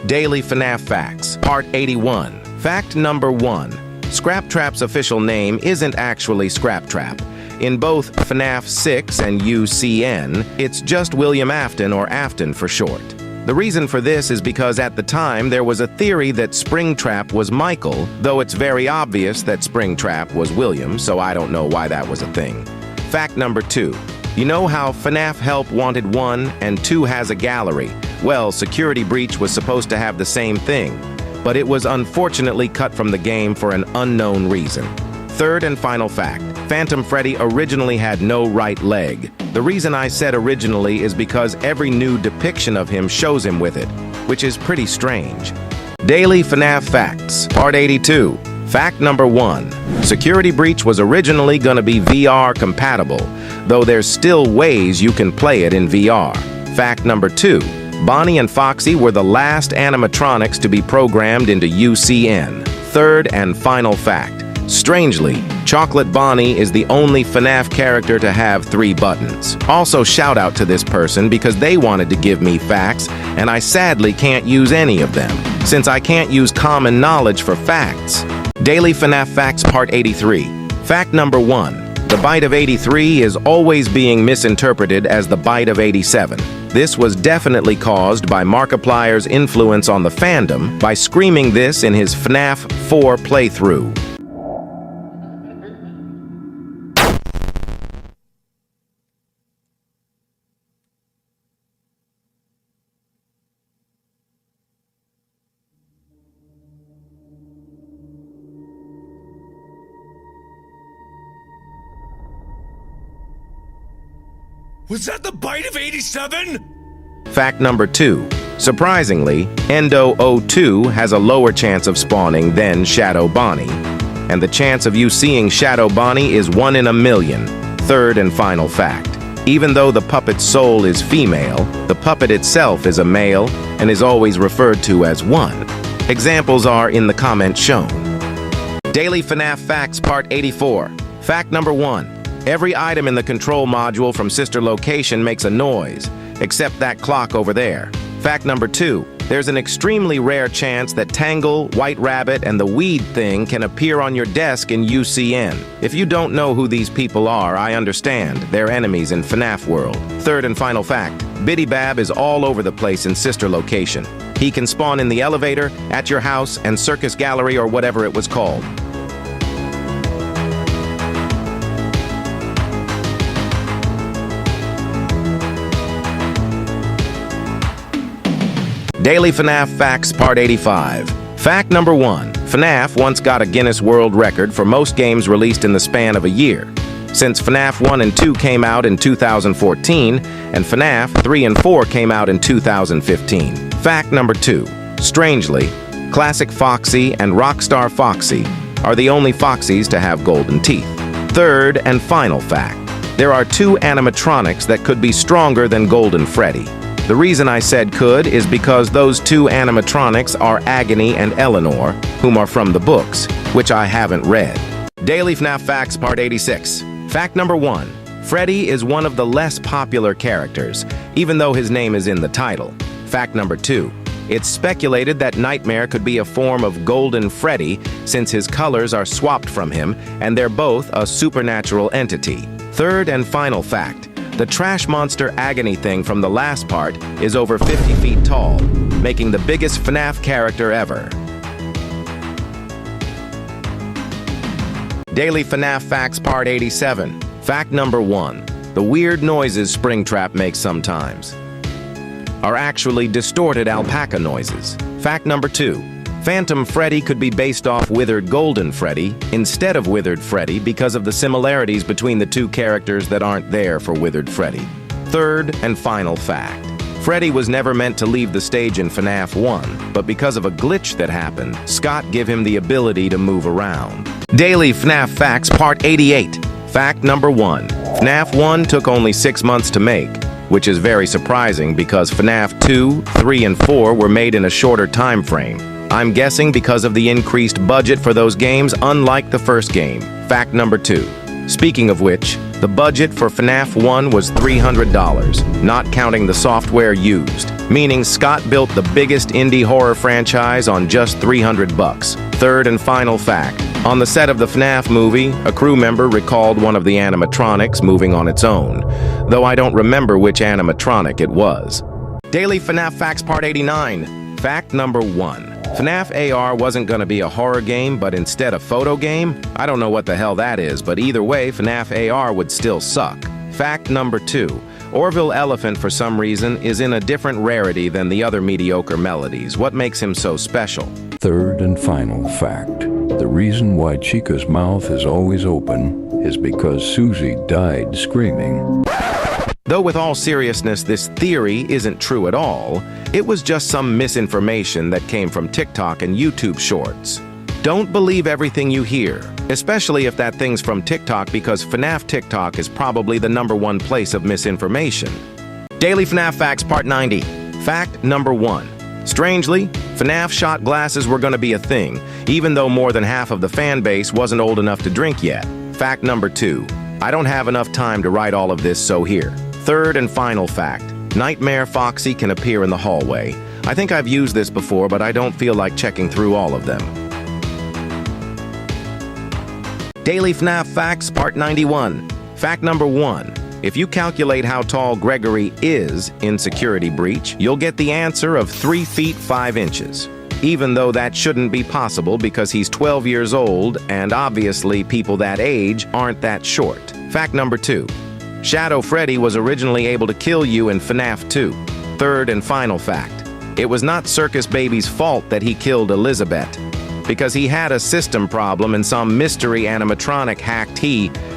Daily FNaF Facts, Part 81. Fact number 1. Scrap Trap's official name isn't actually Scrap Trap. In both FNaF 6 and UCN, it's just William Afton, or Afton for short. The reason for this is because at the time there was a theory that Springtrap was Michael, though it's very obvious that Springtrap was William, so I don't know why that was a thing. Fact number 2. You know how FNaF Help wanted 1 and 2 has a gallery? Well, Security Breach was supposed to have the same thing, but it was unfortunately cut from the game for an unknown reason. Third and final fact. Phantom Freddy originally had no right leg. The reason I said originally is because every new depiction of him shows him with it, which is pretty strange. Daily FNaF Facts, Part 82. Fact number 1. Security Breach was originally going to be VR compatible, though there's still ways you can play it in VR. Fact number 2. Bonnie and Foxy were the last animatronics to be programmed into UCN. Third and final fact. Strangely, Chocolate Bonnie is the only FNaF character to have 3 buttons. Also, shout out to this person because they wanted to give me facts, and I sadly can't use any of them, since I can't use common knowledge for facts. Daily FNaF Facts Part 83. Fact number 1. The bite of 83 is always being misinterpreted as the bite of 87. This was definitely caused by Markiplier's influence on the fandom by screaming this in his FNaF 4 playthrough. Was that the bite of 87? Fact number 2. Surprisingly, Endo 02 has a lower chance of spawning than Shadow Bonnie, and the chance of you seeing Shadow Bonnie is 1 in a million. Third and final fact. Even though the puppet's soul is female, the puppet itself is a male and is always referred to as one. Examples are in the comments shown. Daily FNaF Facts Part 84. Fact number 1. Every item in the control module from sister location makes a noise, except that clock over there. Fact number 2. There's an extremely rare chance that Tangle, White Rabbit, and the Weed Thing can appear on your desk in UCN. If you don't know who these people are, I understand. They're enemies in FNaF world. Third and final fact. Biddy Bab is all over the place in sister location. He can spawn in the elevator, at your house, and circus gallery or whatever it was called. Daily FNaF Facts Part 85. Fact number 1. FNaF once got a Guinness World Record for most games released in the span of a year. Since FNaF 1 and 2 came out in 2014, and FNaF 3 and 4 came out in 2015. Fact number 2. Strangely, Classic Foxy and Rockstar Foxy are the only Foxies to have golden teeth. Third and final fact. There are 2 animatronics that could be stronger than Golden Freddy. The reason I said could is because those 2 animatronics are Agony and Eleanor, whom are from the books, which I haven't read. Daily FNaF Facts Part 86. Fact number 1. Freddy is one of the less popular characters, even though his name is in the title. Fact number 2. It's speculated that Nightmare could be a form of Golden Freddy since his colors are swapped from him and they're both a supernatural entity. Third and final fact. The trash monster Agony thing from the last part is over 50 feet tall, making the biggest FNaF character ever. Daily FNaF Facts Part 87. Fact number 1. The weird noises Springtrap makes sometimes are actually distorted alpaca noises. Fact number 2. Phantom Freddy could be based off Withered Golden Freddy instead of Withered Freddy because of the similarities between the 2 characters that aren't there for Withered Freddy. Third and final fact. Freddy was never meant to leave the stage in FNaF 1, but because of a glitch that happened, Scott gave him the ability to move around. Daily FNaF Facts Part 88. Fact number 1. FNaF 1 took only 6 months to make. which is very surprising because FNAF 2, 3, and 4 were made in a shorter time frame. I'm guessing because of the increased budget for those games, unlike the first game. Fact number 2. Speaking of which, the budget for FNAF 1 was $300, not counting the software used, meaning Scott built the biggest indie horror franchise on just $300. Third and final fact. On the set of the FNAF movie, a crew member recalled one of the animatronics moving on its own, though I don't remember which animatronic it was. Daily FNAF Facts Part 89. Fact number 1. FNAF AR wasn't going to be a horror game, but instead a photo game? I don't know what the hell that is, but either way, FNAF AR would still suck. Fact number 2. Orville Elephant, for some reason, is in a different rarity than the other mediocre melodies. What makes him so special? Third and final fact. The reason why Chica's mouth is always open is because Susie died screaming. Though with all seriousness, this theory isn't true at all. It was just some misinformation that came from TikTok and YouTube shorts. Don't believe everything you hear, especially if that thing's from TikTok, because FNAF TikTok is probably the #1 place of misinformation. Daily FNAF Facts Part 90. Fact number 1. Strangely, FNAF shot glasses were going to be a thing, even though more than half of the fan base wasn't old enough to drink yet. Fact number 2. I don't have enough time to write all of this, so here. Third and final fact. Nightmare Foxy can appear in the hallway. I think I've used this before, but I don't feel like checking through all of them. Daily FNAF Facts Part 91. Fact number 1. If you calculate how tall Gregory is in Security Breach, you'll get the answer of 3 feet 5 inches. Even though that shouldn't be possible because he's 12 years old, and obviously people that age aren't that short. Fact number 2. Shadow Freddy was originally able to kill you in FNAF 2. Third and final fact. It was not Circus Baby's fault that he killed Elizabeth, because he had a system problem and some mystery animatronic hacked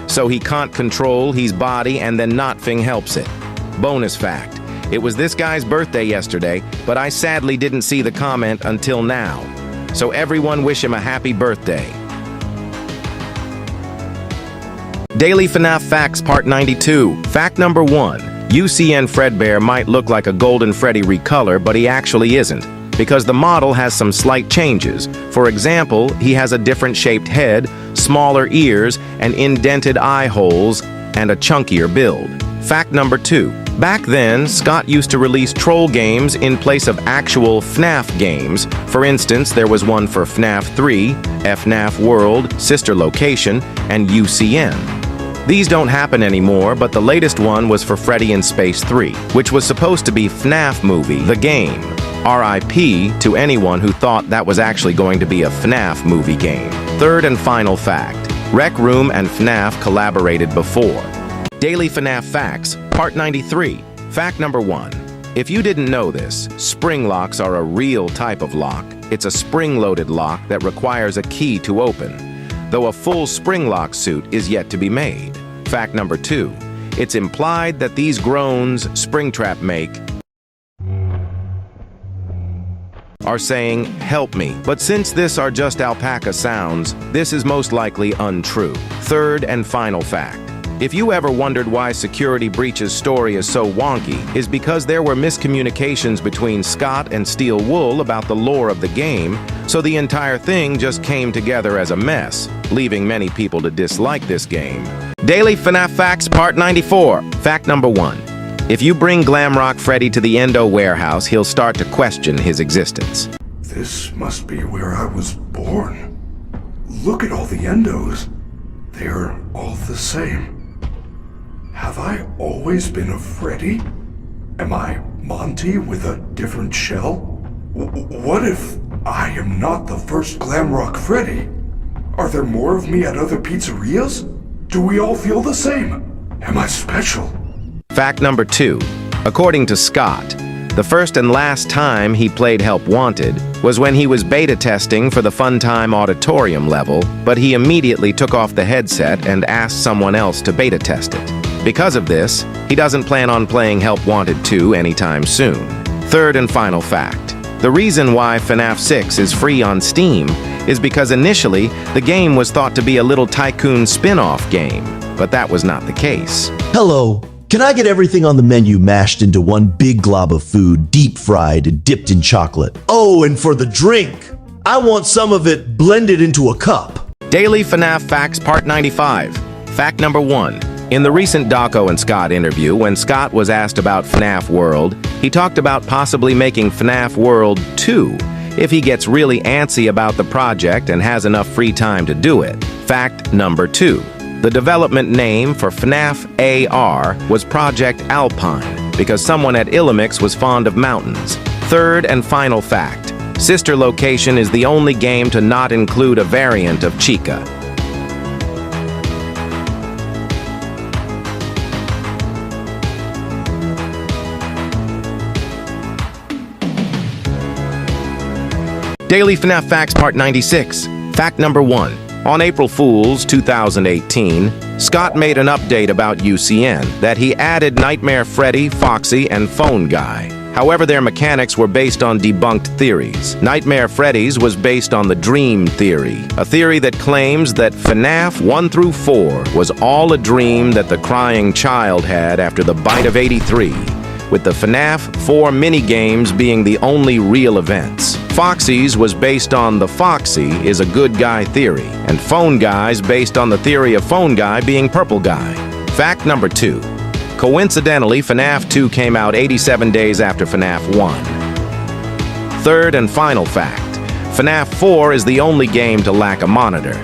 so he can't control his body and then nothing helps it. Bonus fact. It was this guy's birthday yesterday, but I sadly didn't see the comment until now. So everyone wish him a happy birthday. Daily FNAF Facts Part 92. Fact number 1. UCN Fredbear might look like a Golden Freddy recolor, but he actually isn't, because the model has some slight changes. For example, he has a different shaped head, smaller ears, and indented eye holes, and a chunkier build. Fact number 2. Back then, Scott used to release troll games in place of actual FNAF games. For instance, there was one for FNAF 3, FNAF World, Sister Location, and UCN. These don't happen anymore, but the latest one was for Freddy in Space 3, which was supposed to be FNAF Movie, the game. RIP to anyone who thought that was actually going to be a FNAF movie game. Third and final fact. Rec Room and FNAF collaborated before. Daily FNAF Facts, Part 93. Fact number 1. If you didn't know this, spring locks are a real type of lock. It's a spring-loaded lock that requires a key to open, though a full spring lock suit is yet to be made. Fact number 2. It's implied that these groans Springtrap make are saying, "Help me." But since this are just alpaca sounds, this is most likely untrue. Third and final fact. If you ever wondered why Security Breach's story is so wonky, is because there were miscommunications between Scott and Steel Wool about the lore of the game, so the entire thing just came together as a mess, leaving many people to dislike this game. Daily FNAF Facts Part 94. Fact number 1. If you bring Glamrock Freddy to the Endo warehouse, he'll start to question his existence. This must be where I was born. Look at all the Endos. They're all the same. Have I always been a Freddy? Am I Monty with a different shell? What if I am not the first Glamrock Freddy? Are there more of me at other pizzerias? Do we all feel the same? Am I special? Fact number 2. According to Scott, the first and last time he played Help Wanted was when he was beta testing for the Funtime Auditorium level, but he immediately took off the headset and asked someone else to beta test it. Because of this, he doesn't plan on playing Help Wanted 2 anytime soon. Third and final fact. The reason why FNAF 6 is free on Steam is because initially the game was thought to be a little tycoon spin-off game, but that was not the case. Hello, Can I get everything on the menu mashed into one big glob of food, deep fried and dipped in chocolate? Oh, and for the drink, I want some of it blended into a cup. Daily FNaF Facts Part 95. Fact number 1. In the recent Daco and Scott interview, when Scott was asked about FNaF World, he talked about possibly making FNaF World 2 if he gets really antsy about the project and has enough free time to do it. Fact number 2. The development name for FNaF AR was Project Alpine because someone at Illimix was fond of mountains. Third and final fact. Sister Location is the only game to not include a variant of Chica. Daily FNaF Facts Part 96. Fact number 1. On April Fool's 2018, Scott made an update about UCN that he added Nightmare Freddy, Foxy, and Phone Guy. However, their mechanics were based on debunked theories. Nightmare Freddy's was based on the Dream Theory, a theory that claims that FNaF 1 through 4 was all a dream that the crying child had after the bite of 83, with the FNaF 4 minigames being the only real events. Foxy's was based on the Foxy is a good guy theory, and Phone Guy's based on the theory of Phone Guy being Purple Guy. Fact number 2. Coincidentally, FNaF 2 came out 87 days after FNaF 1. Third and final fact. FNaF 4 is the only game to lack a monitor.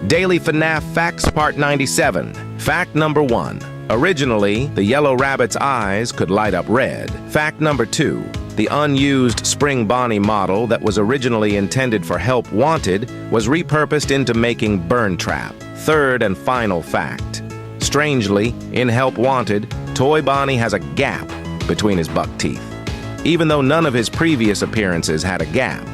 Daily FNaF Facts Part 97. Fact number 1. Originally, the yellow rabbit's eyes could light up red. Fact number 2. The unused Spring Bonnie model that was originally intended for Help Wanted was repurposed into making Burn Trap. Third and final fact. Strangely, in Help Wanted, Toy Bonnie has a gap between his buck teeth. Even though none of his previous appearances had a gap.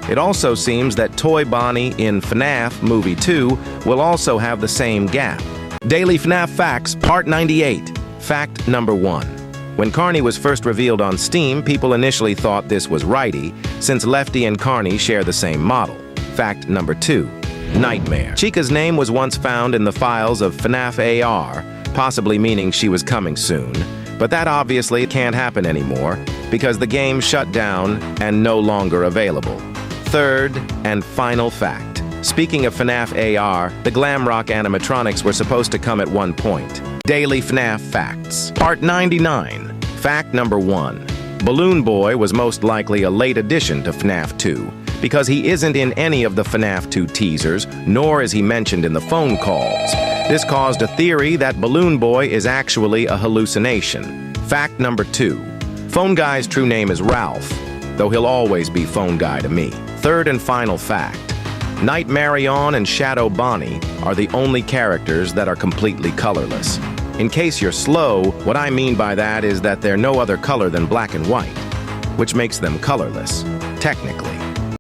It also seems that Toy Bonnie in FNaF Movie 2 will also have the same gap. Daily FNaF Facts Part 98. Fact number 1. When Carney was first revealed on Steam, people initially thought this was Righty, since Lefty and Carney share the same model. Fact number 2. Nightmare. Chica's name was once found in the files of FNaF AR, possibly meaning she was coming soon. But that obviously can't happen anymore, because the game shut down and no longer available. Third and final fact. Speaking of FNaF AR, the glam rock animatronics were supposed to come at one point. Daily FNaF Facts. Part 99. Fact number 1. Balloon Boy was most likely a late addition to FNaF 2, because he isn't in any of the FNaF 2 teasers, nor is he mentioned in the phone calls. This caused a theory that Balloon Boy is actually a hallucination. Fact number 2. Phone Guy's true name is Ralph, though he'll always be Phone Guy to me. Third and final fact. Night Marion and Shadow Bonnie are the only characters that are completely colorless. In case you're slow, what I mean by that is that they're no other color than black and white, which makes them colorless, technically.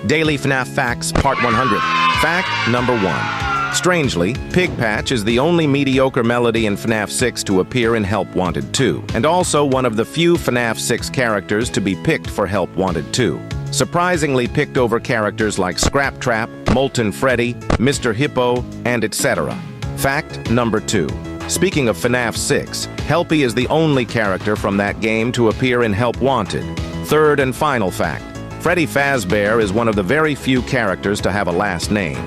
Daily FNaF Facts Part 100. Fact number 1. Strangely, Pig Patch is the only mediocre melody in FNaF 6 to appear in Help Wanted 2, and also one of the few FNaF 6 characters to be picked for Help Wanted 2. Surprisingly picked over characters like Scrap Trap, Molten Freddy, Mr. Hippo, and etc. Fact number 2. Speaking of FNaF 6, Helpy is the only character from that game to appear in Help Wanted. Third and final fact. Freddy Fazbear is one of the very few characters to have a last name.